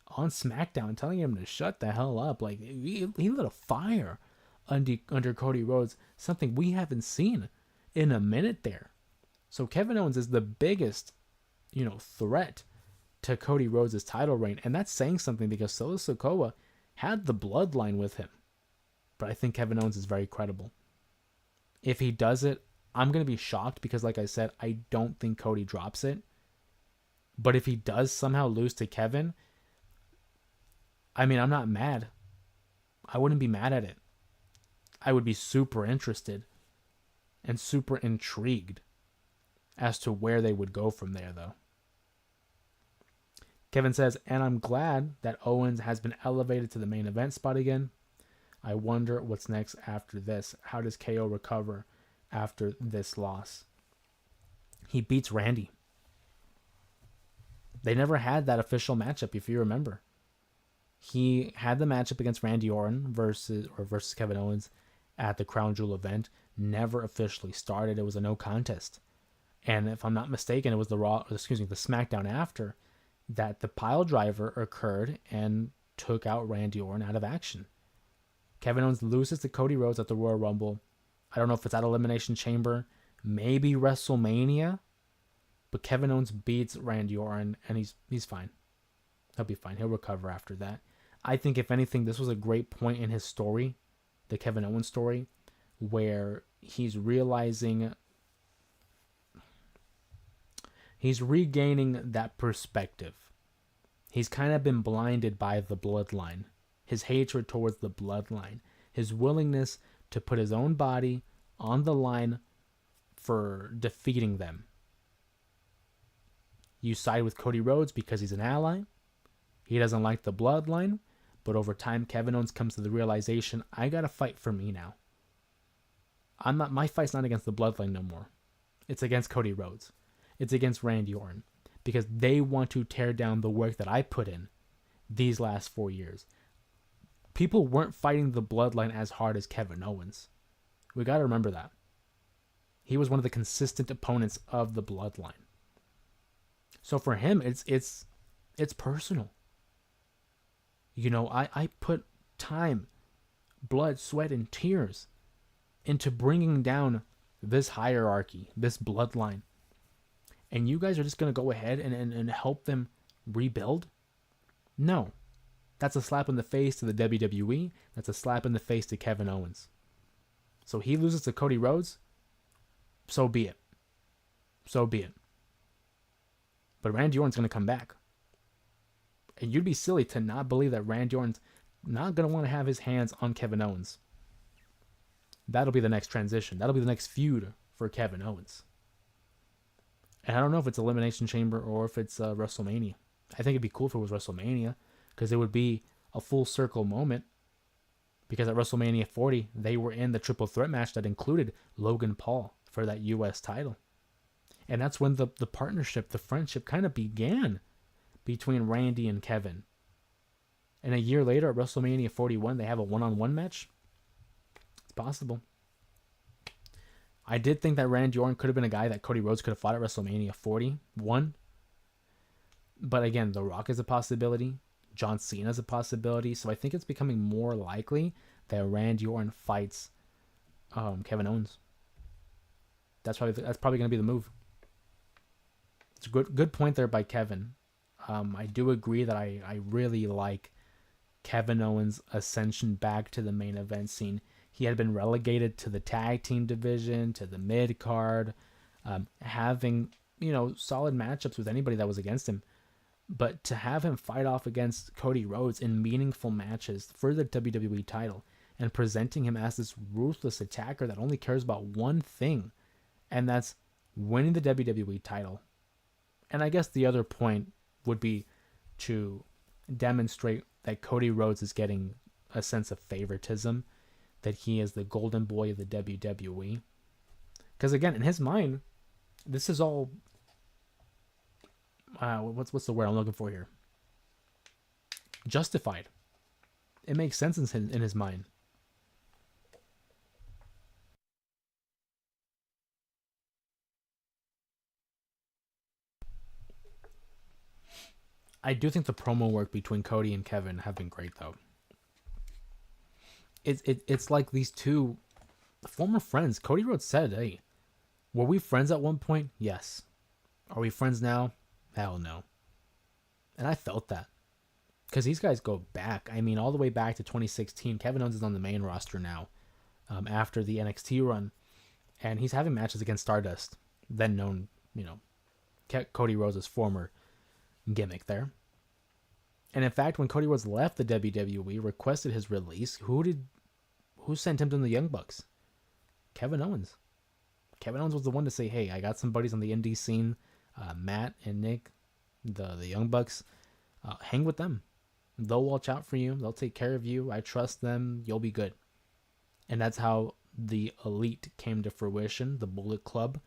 on SmackDown, telling him to shut the hell up, like he lit a fire under Cody Rhodes, something we haven't seen in a minute there. So Kevin Owens is the biggest, threat to Cody Rhodes' title reign, and that's saying something because Solo Sikoa had the bloodline with him. But I think Kevin Owens is very credible. If he does it, I'm going to be shocked because, like I said, I don't think Cody drops it. But if he does somehow lose to Kevin, I mean, I'm not mad. I wouldn't be mad at it. I would be super interested and super intrigued as to where they would go from there, though. Kevin says, and I'm glad that Owens has been elevated to the main event spot again. I wonder what's next after this. How does KO recover after this loss? He beats Randy. They never had that official matchup, if you remember. He had the matchup against Randy Orton versus Kevin Owens at the Crown Jewel event. Never officially started. It was a no contest. And if I'm not mistaken, it was the SmackDown after that the pile driver occurred and took out Randy Orton out of action. Kevin Owens loses to Cody Rhodes at the Royal Rumble. I don't know if it's at Elimination Chamber, maybe WrestleMania, but Kevin Owens beats Randy Orton and he's fine. He'll be fine. He'll recover after that. I think if anything, this was a great point in his story, the Kevin Owens story, where he's regaining that perspective. He's kind of been blinded by the bloodline, his hatred towards the bloodline, his willingness to put his own body on the line for defeating them. You side with Cody Rhodes because he's an ally. He doesn't like the bloodline, but over time, Kevin Owens comes to the realization, I gotta fight for me now. My fight's not against the bloodline no more. It's against Cody Rhodes. It's against Randy Orton. Because they want to tear down the work that I put in these last 4 years. People weren't fighting the bloodline as hard as Kevin Owens. We gotta remember that. He was one of the consistent opponents of the bloodline. So for him, it's personal. I put time, blood, sweat, and tears into bringing down this hierarchy, this bloodline. And you guys are just going to go ahead and help them rebuild? No. That's a slap in the face to the WWE. That's a slap in the face to Kevin Owens. So he loses to Cody Rhodes. So be it. So be it. But Randy Orton's going to come back. And you'd be silly to not believe that Randy Orton's not going to want to have his hands on Kevin Owens. That'll be the next transition. That'll be the next feud for Kevin Owens. And I don't know if it's Elimination Chamber or if it's WrestleMania. I think it'd be cool if it was WrestleMania because it would be a full circle moment. Because at WrestleMania 40, they were in the triple threat match that included Logan Paul for that U.S. title. And that's when the partnership, the friendship kind of began between Randy and Kevin. And a year later at WrestleMania 41, they have a one-on-one match. It's possible. I did think that Randy Orton could have been a guy that Cody Rhodes could have fought at WrestleMania 41. But again, The Rock is a possibility. John Cena is a possibility. So I think it's becoming more likely that Randy Orton fights Kevin Owens. That's probably going to be the move. It's a good point there by Kevin. I do agree that I really like Kevin Owens' ascension back to the main event scene. He had been relegated to the tag team division, to the mid card, having, solid matchups with anybody that was against him. But to have him fight off against Cody Rhodes in meaningful matches for the WWE title and presenting him as this ruthless attacker that only cares about one thing, and that's winning the WWE title. And I guess the other point would be to demonstrate that Cody Rhodes is getting a sense of favoritism, that he is the golden boy of the WWE. Because again, in his mind, this is all what's the word I'm looking for here? Justified. It makes sense in his mind. I do think the promo work between Cody and Kevin have been great though. It's like these two former friends. Cody Rhodes said, "Hey, were we friends at one point? Yes. Are we friends now? Hell no." And I felt that because these guys go back. I mean, all the way back to 2016. Kevin Owens is on the main roster now after the NXT run, and he's having matches against Stardust, then known, Cody Rhodes' former gimmick there. And in fact, when Cody Rhodes left the WWE, requested his release, who sent him to the Young Bucks? Kevin Owens. Kevin Owens was the one to say, "Hey, I got some buddies on the indie scene, Matt and Nick, the Young Bucks. Hang with them. They'll watch out for you. They'll take care of you. I trust them. You'll be good." And that's how the Elite came to fruition. The Bullet Club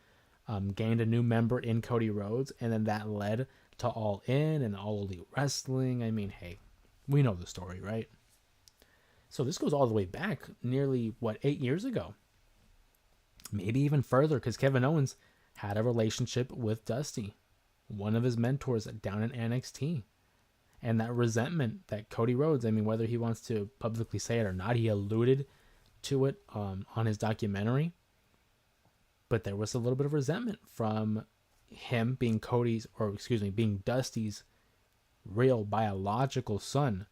gained a new member in Cody Rhodes, and then that led to All In and All Elite Wrestling. I mean, hey, we know the story, right? So this goes all the way back nearly, 8 years ago? Maybe even further, because Kevin Owens had a relationship with Dusty, one of his mentors down in NXT. And that resentment that Cody Rhodes, I mean, whether he wants to publicly say it or not, he alluded to it on his documentary. But there was a little bit of resentment from him being being Dusty's real biological son,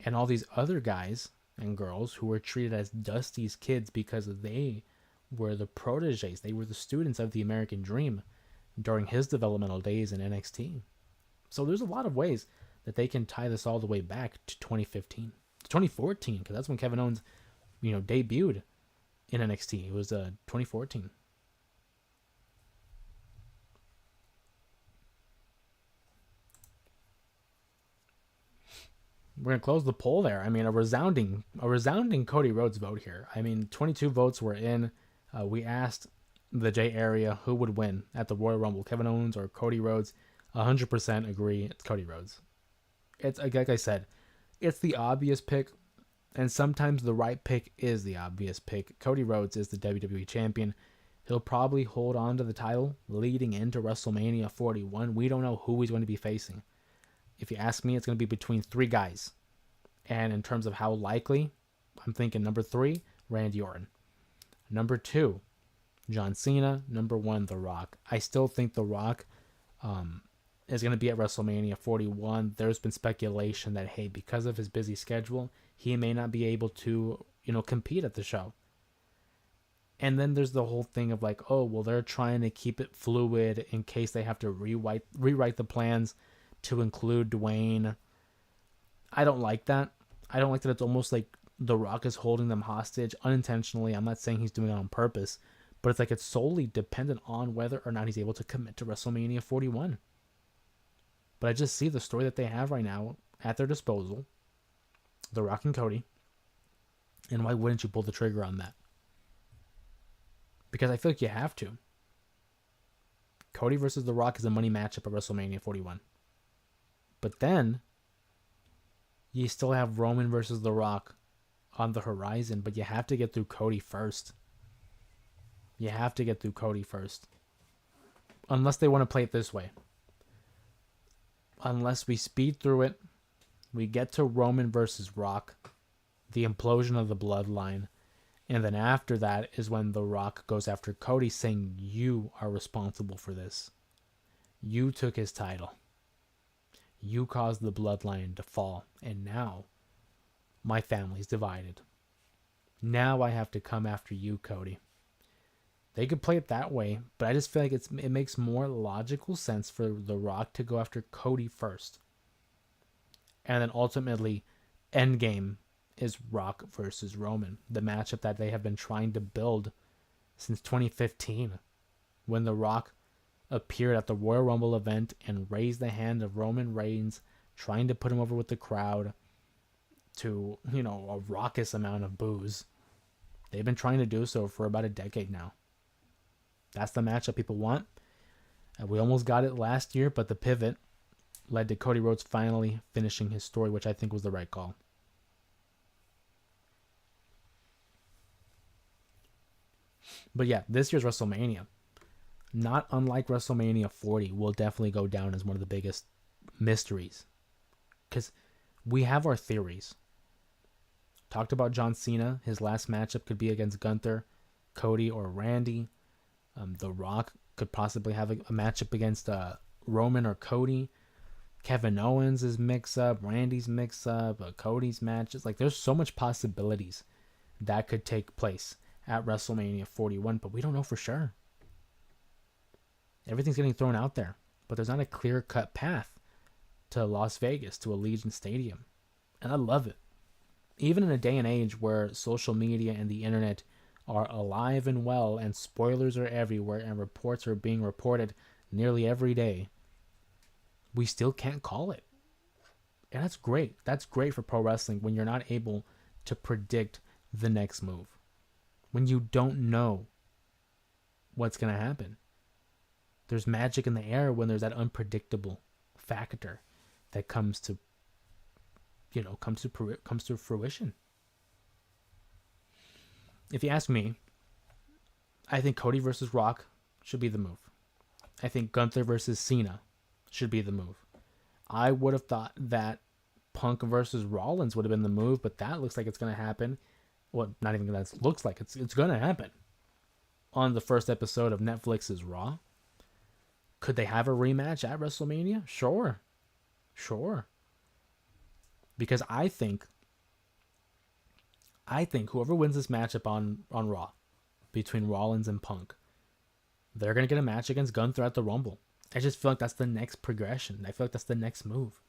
and all these other guys and girls who were treated as Dusty's kids because they were the proteges, they were the students of the American Dream during his developmental days in NXT. So there's a lot of ways that they can tie this all the way back to 2015, 2014, because that's when Kevin Owens, debuted in NXT. It was 2014. We're gonna close the poll there. I mean, a resounding Cody Rhodes vote here. I mean, 22 votes were in. We asked the J area who would win at the Royal Rumble, Kevin Owens or Cody Rhodes. 100% agree it's Cody Rhodes. It's like I said, it's the obvious pick, and sometimes the right pick is the obvious pick. Cody Rhodes is the WWE champion. He'll probably hold on to the title leading into WrestleMania 41. We don't know who he's going to be facing. If you ask me, it's going to be between 3 guys. And in terms of how likely, I'm thinking number 3, Randy Orton. Number 2, John Cena. Number 1, The Rock. I still think The Rock is going to be at WrestleMania 41. There's been speculation that, hey, because of his busy schedule, he may not be able to, compete at the show. And then there's the whole thing of like, oh, well, they're trying to keep it fluid in case they have to rewrite the plans to include Dwayne. I don't like that. I don't like that it's almost like The Rock is holding them hostage unintentionally. I'm not saying he's doing it on purpose, but it's like it's solely dependent on whether or not he's able to commit to WrestleMania 41. But I just see the story that they have right now at their disposal, The Rock and Cody, and why wouldn't you pull the trigger on that? Because I feel like you have to. Cody versus The Rock is a money matchup at WrestleMania 41. But then, you still have Roman versus The Rock on the horizon, but you have to get through Cody first. You have to get through Cody first. Unless they want to play it this way. Unless we speed through it, we get to Roman versus Rock, the implosion of the bloodline, and then after that is when The Rock goes after Cody saying, "You are responsible for this. You took his title. You caused the bloodline to fall, and now my family's divided. Now I have to come after you, Cody." They could play it that way, but I just feel like it makes more logical sense for The Rock to go after Cody first. And then ultimately, Endgame is Rock versus Roman, the matchup that they have been trying to build since 2015, when The Rock appeared at the Royal Rumble event and raised the hand of Roman Reigns, trying to put him over with the crowd to, a raucous amount of boos. They've been trying to do so for about a decade now. That's the matchup people want. We almost got it last year, but the pivot led to Cody Rhodes finally finishing his story, which I think was the right call. But yeah, this year's WrestleMania, not unlike WrestleMania 40, will definitely go down as one of the biggest mysteries. Because we have our theories. Talked about John Cena. His last matchup could be against Gunther, Cody, or Randy. The Rock could possibly have a matchup against Roman or Cody. Kevin Owens is mix-up. Randy's mix-up. Cody's matches. Like, there's so much possibilities that could take place at WrestleMania 41, but we don't know for sure. Everything's getting thrown out there, but there's not a clear-cut path to Las Vegas, to Allegiant Stadium. And I love it. Even in a day and age where social media and the internet are alive and well and spoilers are everywhere and reports are being reported nearly every day, we still can't call it. And that's great. That's great for pro wrestling when you're not able to predict the next move. When you don't know what's going to happen. There's magic in the air when there's that unpredictable factor that comes to fruition. If you ask me, I think Cody versus Rock should be the move. I think Gunther versus Cena should be the move. I would have thought that Punk versus Rollins would have been the move, but that looks like it's going to happen. Well, not even that looks like it's going to happen on the first episode of Netflix's Raw. Could they have a rematch at WrestleMania? Sure. Because I think whoever wins this matchup on Raw between Rollins and Punk, they're going to get a match against Gunther at the Rumble. I just feel like that's the next progression. I feel like that's the next move.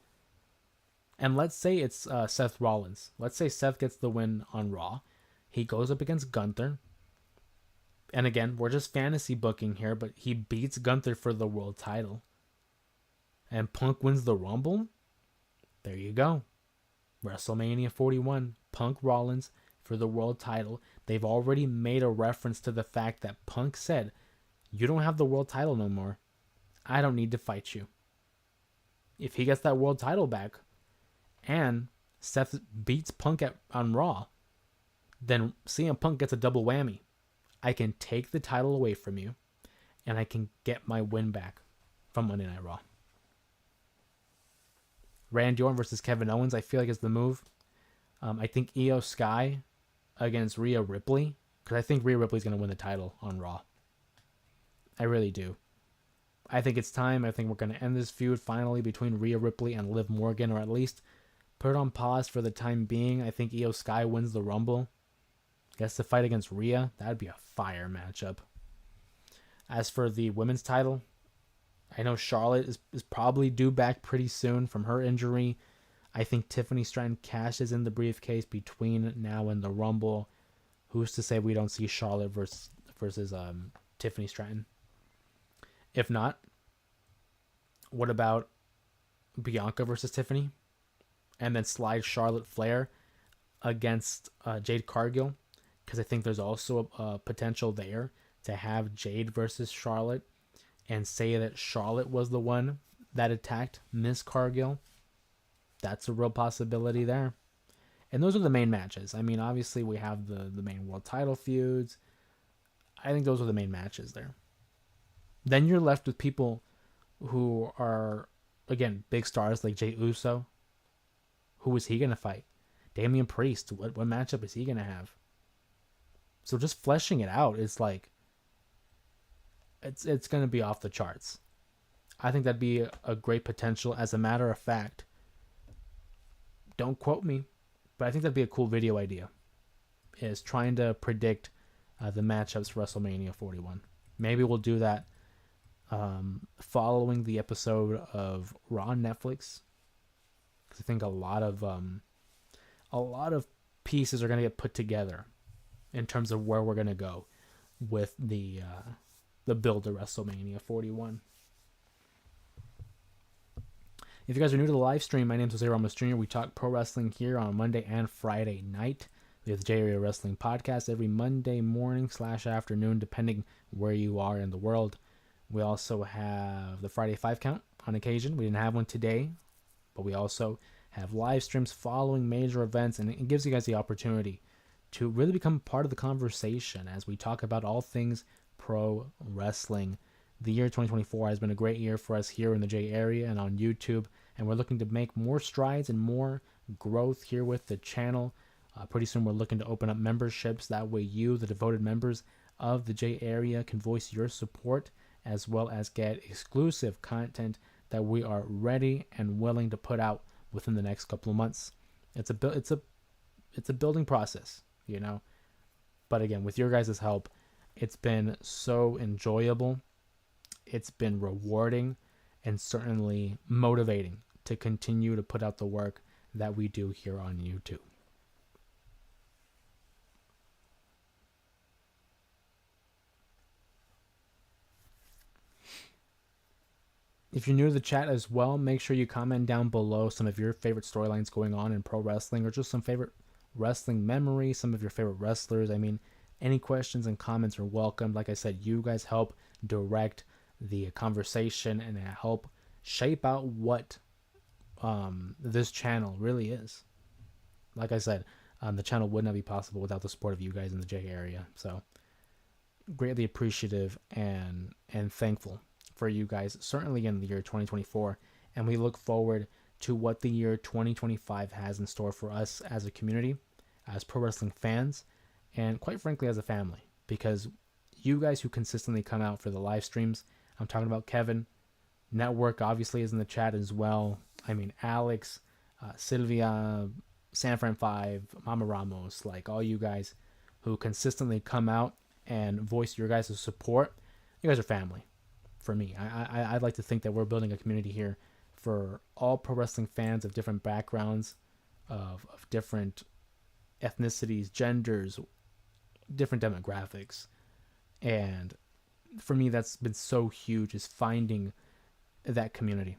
And let's say it's Seth Rollins. Let's say Seth gets the win on Raw. He goes up against Gunther. And again, we're just fantasy booking here, but he beats Gunther for the world title. And Punk wins the Rumble. There you go. WrestleMania 41, Punk Rollins for the world title. They've already made a reference to the fact that Punk said, "You don't have the world title no more. I don't need to fight you." If he gets that world title back and Seth beats Punk on Raw, then CM Punk gets a double whammy. I can take the title away from you and I can get my win back from Monday Night Raw. Randy Orton versus Kevin Owens, I feel like is the move. I think Io Sky against Rhea Ripley, because I think Rhea Ripley's going to win the title on Raw. I really do. I think it's time. I think we're going to end this feud finally between Rhea Ripley and Liv Morgan, or at least put it on pause for the time being. I think Io Sky wins the Rumble. Gets the fight against Rhea. That'd be a fire matchup. As for the women's title, I know Charlotte is probably due back pretty soon from her injury. I think Tiffany Stratton cashes in the briefcase between now and the Rumble. Who's to say we don't see Charlotte versus Tiffany Stratton? If not, what about Bianca versus Tiffany? And then slide Charlotte Flair against Jade Cargill, because I think there's also a potential there to have Jade versus Charlotte and say that Charlotte was the one that attacked Miss Cargill. That's a real possibility there. And those are the main matches. I mean, obviously we have the main world title feuds. I think those are the main matches there. Then you're left with people who are, again, big stars like Jey Uso. Who is he going to fight? Damian Priest. What matchup is he going to have? So just fleshing it out is like, it's going to be off the charts. I think that'd be a great potential. As a matter of fact, don't quote me, but I think that'd be a cool video idea, is trying to predict the matchups for WrestleMania 41. Maybe we'll do that following the episode of Raw on Netflix, because I think a lot of pieces are going to get put together in terms of where we're going to go with the build to WrestleMania 41. If you guys are new to the live stream, my name is Jose Ramos Jr. We talk pro wrestling here on Monday and Friday night. We have the J Area Wrestling Podcast every Monday morning / afternoon, depending where you are in the world. We also have the Friday 5 count on occasion. We didn't have one today, but we also have live streams following major events, and it gives you guys the opportunity to really become part of the conversation as we talk about all things pro wrestling. The year 2024 has been a great year for us here in the J area and on YouTube, and we're looking to make more strides and more growth here with the channel. Pretty soon we're looking to open up memberships. That way you, the devoted members of the J area, can voice your support as well as get exclusive content that we are ready and willing to put out within the next couple of months. It's a building process, you know. But again, with your guys' help, it's been so enjoyable. It's been rewarding and certainly motivating to continue to put out the work that we do here on YouTube. If you're new to the chat as well, make sure you comment down below some of your favorite storylines going on in pro wrestling, or just some favorite wrestling memories, some of your favorite wrestlers. I mean, any questions and comments are welcome. Like I said, you guys help direct the conversation and help shape out what this channel really is. Like I said, the channel would not be possible without the support of you guys in the J area. So greatly appreciative and thankful for you guys, certainly in the year 2024, and we look forward to what the year 2025 has in store for us as a community, as pro wrestling fans, and quite frankly as a family, because you guys who consistently come out for the live streams, I'm talking about Kevin, Network obviously is in the chat as well. I mean, Alex, Sylvia, San Fran 5, Mama Ramos, like all you guys who consistently come out and voice your guys' support. You guys are family for me. I'd like to think that we're building a community here for all pro wrestling fans of different backgrounds, of different ethnicities, genders, different demographics. And for me, that's been so huge, is finding that community.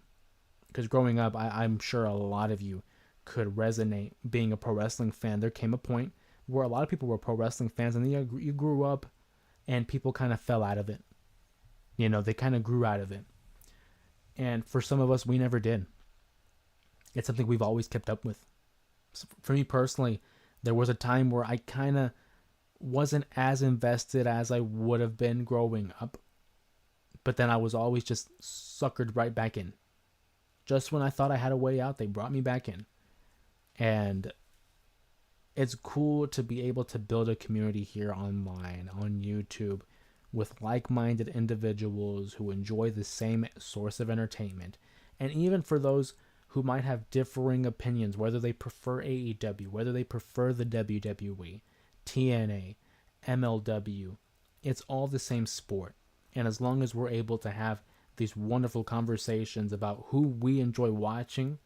Because growing up, I'm sure a lot of you could resonate being a pro wrestling fan. There came a point where a lot of people were pro wrestling fans, and then you grew up and people kind of fell out of it. You know, they kind of grew out of it. And for some of us, we never did. It's something we've always kept up with. So for me personally, there was a time where I kind of wasn't as invested as I would have been growing up. But then I was always just suckered right back in. Just when I thought I had a way out, they brought me back in. And it's cool to be able to build a community here online, on YouTube, with like-minded individuals who enjoy the same source of entertainment. And even for those who might have differing opinions, whether they prefer AEW, whether they prefer the WWE, TNA, MLW, it's all the same sport. And as long as we're able to have these wonderful conversations about who we enjoy watching,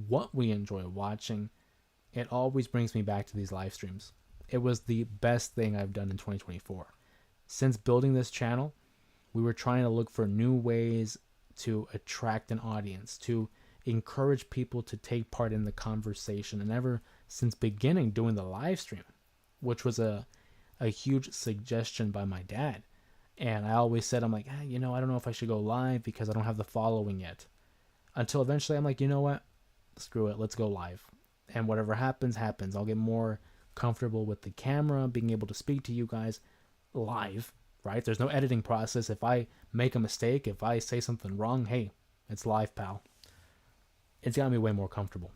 what we enjoy watching, it always brings me back to these live streams. It was the best thing I've done in 2024. Since building this channel, we were trying to look for new ways to attract an audience, to encourage people to take part in the conversation. And ever since beginning doing the live stream, which was a huge suggestion by my dad. And I always said, I'm like, I don't know if I should go live because I don't have the following yet. Until eventually I'm like, you know what? Screw it. Let's go live. And whatever happens, happens. I'll get more comfortable with the camera, being able to speak to you guys live, right? There's no editing process. If I make a mistake, if I say something wrong, hey, it's live, pal. It's got me way more comfortable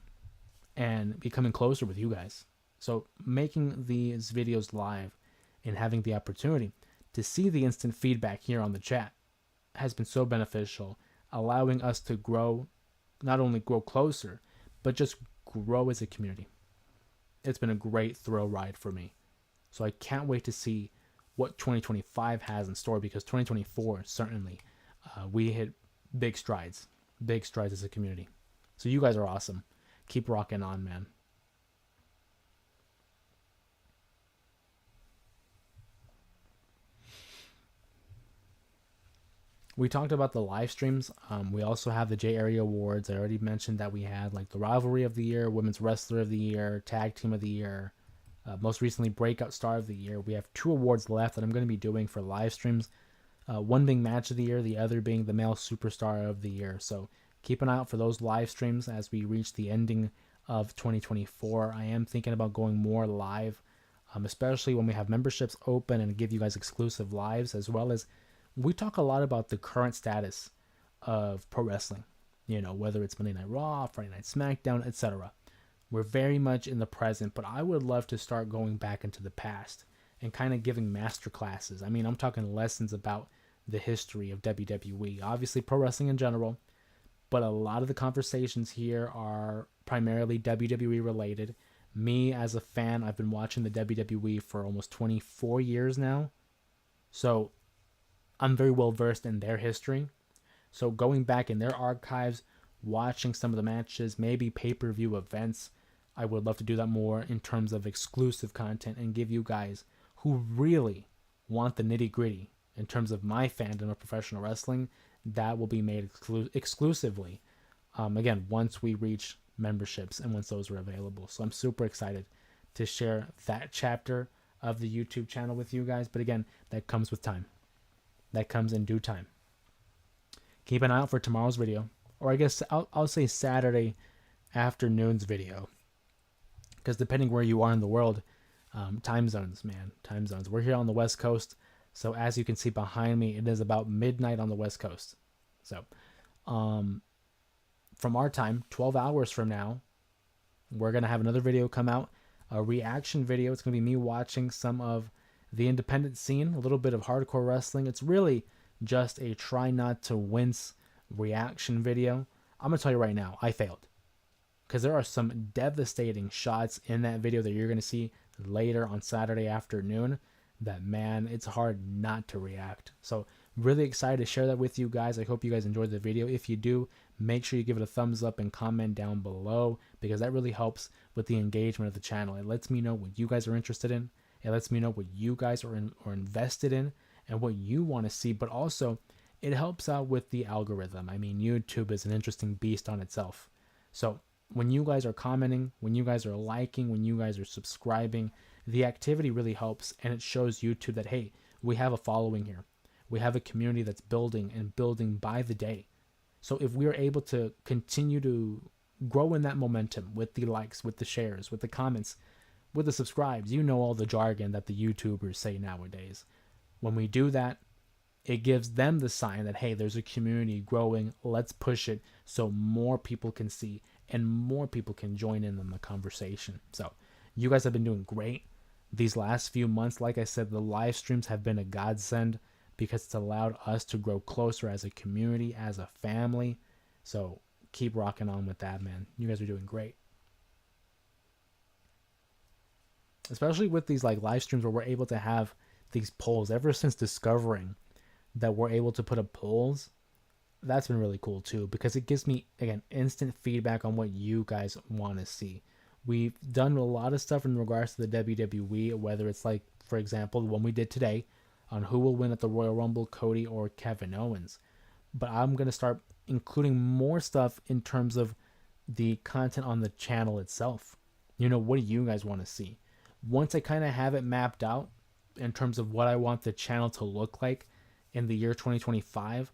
and becoming closer with you guys. So making these videos live and having the opportunity to see the instant feedback here on the chat has been so beneficial, allowing us to grow, not only grow closer, but just grow as a community. It's been a great thrill ride for me. So I can't wait to see what 2025 has in store, because 2024, certainly, we hit big strides as a community. So you guys are awesome. Keep rocking on, man. We talked about the live streams. We also have the J Area Awards. I already mentioned that we had like the Rivalry of the Year, Women's Wrestler of the Year, Tag Team of the Year, most recently Breakout Star of the Year. We have 2 awards left that I'm going to be doing for live streams. one being match of the year, the other being the male superstar of the year. So keep an eye out for those live streams as we reach the ending of 2024. I am thinking about going more live, especially when we have memberships open and give you guys exclusive lives, as well as we talk a lot about the current status of pro wrestling. You know, whether it's Monday Night Raw, Friday Night SmackDown, etc. We're very much in the present, but I would love to start going back into the past and kind of giving master classes. I mean, I'm talking lessons about the history of WWE, obviously pro wrestling in general, but a lot of the conversations here are primarily WWE related. Me as a fan, I've been watching the WWE for almost 24 years now, so I'm very well versed in their history. So going back in their archives, watching some of the matches, maybe pay-per-view events, I would love to do that more in terms of exclusive content and give you guys who really want the nitty-gritty in terms of my fandom of professional wrestling, that will be made exclusively, again, once we reach memberships and once those are available. So I'm super excited to share that chapter of the YouTube channel with you guys. But again, that comes with time. That comes in due time. Keep an eye out for tomorrow's video, or I guess I'll say Saturday afternoon's video, because depending where you are in the world, time zones, man, time zones. We're here on the West Coast, so as you can see behind me, it is about midnight on the West Coast. So, from our time, 12 hours from now, we're gonna have another video come out, a reaction video. It's gonna be me watching some of the independent scene, a little bit of hardcore wrestling. It's really just a try not to wince reaction video. I'm gonna tell you right now, I failed, because there are some devastating shots in that video that you're gonna see later on Saturday afternoon that, man, it's hard not to react. So really excited to share that with you guys. I hope you guys enjoyed the video. If you do, make sure you give it a thumbs up and comment down below, because that really helps with the engagement of the channel. It lets me know what you guys are interested in. It lets me know what you guys are invested in and what you want to see, but also it helps out with the algorithm. I mean, YouTube is an interesting beast on itself. So when you guys are commenting, when you guys are liking, when you guys are subscribing, the activity really helps, and it shows YouTube that, hey, we have a following here. We have a community that's building and building by the day. So if we are able to continue to grow in that momentum with the likes, with the shares, with the comments, with the subscribes, you know, all the jargon that the YouTubers say nowadays. When we do that, it gives them the sign that, hey, there's a community growing. Let's push it so more people can see and more people can join in on the conversation. So you guys have been doing great these last few months. Like I said, the live streams have been a godsend because it's allowed us to grow closer as a community, as a family. So keep rocking on with that, man. You guys are doing great. Especially with these like live streams where we're able to have these polls. Ever since discovering that we're able to put up polls, that's been really cool too, because it gives me, again, instant feedback on what you guys want to see. We've done a lot of stuff in regards to the WWE, whether it's like, for example, the one we did today on who will win at the Royal Rumble, Cody or Kevin Owens. But I'm going to start including more stuff in terms of the content on the channel itself. You know, what do you guys want to see? Once I kind of have it mapped out in terms of what I want the channel to look like in the year 2025,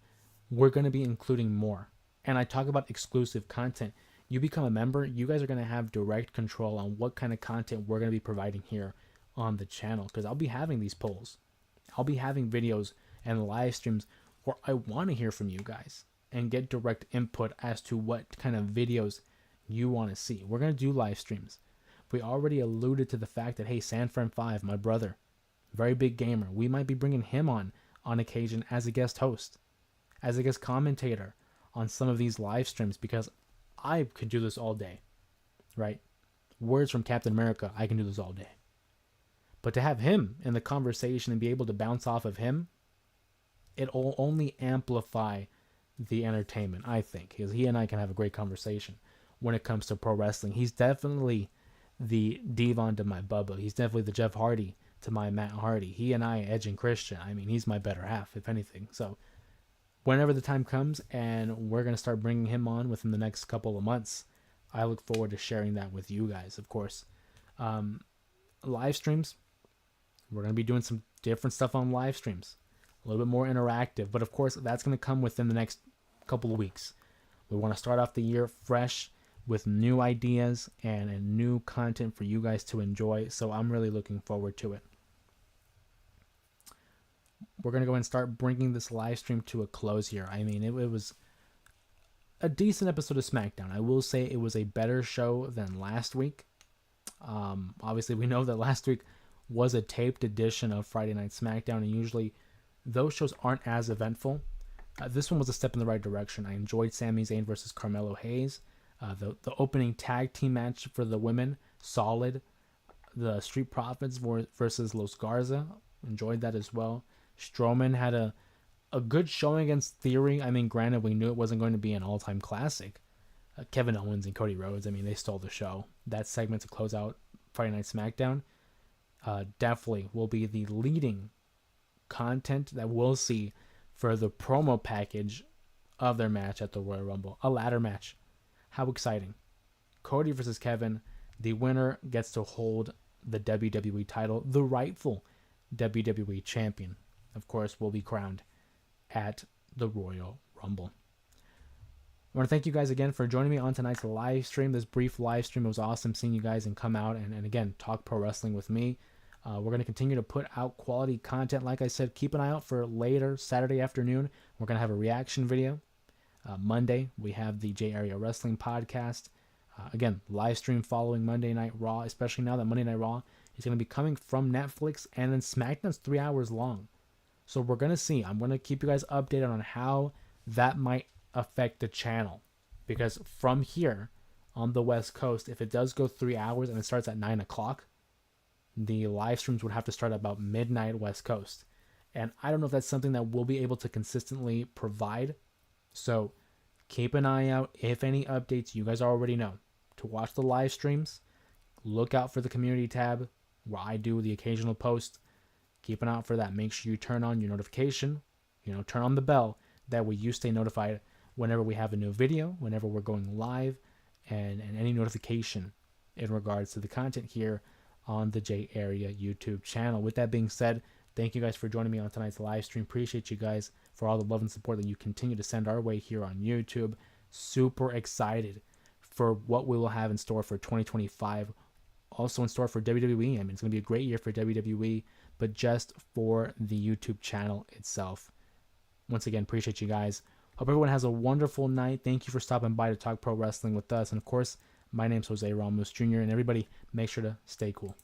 we're going to be including more. And I talk about exclusive content. You become a member, you guys are going to have direct control on what kind of content we're going to be providing here on the channel, because I'll be having these polls. I'll be having videos and live streams where I want to hear from you guys and get direct input as to what kind of videos you want to see. We're going to do live streams. We already alluded to the fact that, hey, Sanfran5, my brother, very big gamer, we might be bringing him on occasion as a guest host, as a guest commentator on some of these live streams, because I could do this all day, right? Words from Captain America, I can do this all day. But to have him in the conversation and be able to bounce off of him, it'll only amplify the entertainment, I think, because he and I can have a great conversation when it comes to pro wrestling. He's definitely the Devon to my Bubba. He's definitely the Jeff Hardy to my Matt Hardy. He and I, Edge and Christian, I mean, he's my better half, if anything. So whenever the time comes and we're going to start bringing him on within the next couple of months, I look forward to sharing that with you guys, of course. Live streams, we're going to be doing some different stuff on live streams. a little bit more interactive. But of course, that's going to come within the next couple of weeks. We want to start off the year fresh with new ideas and new content for you guys to enjoy. So I'm really looking forward to it. We're going to go and start bringing this live stream to a close here. I mean, it was a decent episode of SmackDown. I will say it was a better show than last week. Obviously, we know that last week was a taped edition of Friday Night SmackDown, and usually those shows aren't as eventful. This one was a step in the right direction. I enjoyed Sami Zayn versus Carmelo Hayes. The opening tag team match for the women, solid. The Street Profits versus Los Garza, enjoyed that as well. Strowman had a good showing against Theory. I mean, granted, we knew it wasn't going to be an all-time classic. Kevin Owens and Cody Rhodes, I mean, they stole the show. That segment to close out Friday Night SmackDown definitely will be the leading content that we'll see for the promo package of their match at the Royal Rumble. A ladder match. How exciting. Cody versus Kevin. The winner gets to hold the WWE title. The rightful WWE champion, of course, will be crowned at the Royal Rumble. I want to thank you guys again for joining me on tonight's live stream. This brief live stream, it was awesome seeing you guys and come out and again, talk pro wrestling with me. We're going to continue to put out quality content. Like I said, keep an eye out for later Saturday afternoon. We're going to have a reaction video. Monday, we have the J Area Wrestling Podcast. Again, live stream following Monday Night Raw, especially now that Monday Night Raw is going to be coming from Netflix, and then SmackDown's 3 hours long. So we're going to see. I'm going to keep you guys updated on how that might affect the channel. Because from here on the West Coast, if it does go 3 hours and it starts at 9 o'clock, the live streams would have to start about midnight West Coast. And I don't know if that's something that we'll be able to consistently provide. So keep an eye out. If any updates, you guys already know to watch the live streams. Look out for the community tab where I do the occasional post. Keep an eye out for that. Make sure you turn on your notification. Turn on the bell. That way you stay notified whenever we have a new video, whenever we're going live, and any notification in regards to the content here on the J Area YouTube channel. With that being said, thank you guys for joining me on tonight's live stream. Appreciate you guys for all the love and support that you continue to send our way here on YouTube. Super excited for what we will have in store for 2025. Also in store for WWE. I mean, it's going to be a great year for WWE, but just for the YouTube channel itself. Once again, appreciate you guys. Hope everyone has a wonderful night. Thank you for stopping by to talk pro wrestling with us. And of course, my name's Jose Ramos Jr. And everybody, make sure to stay cool.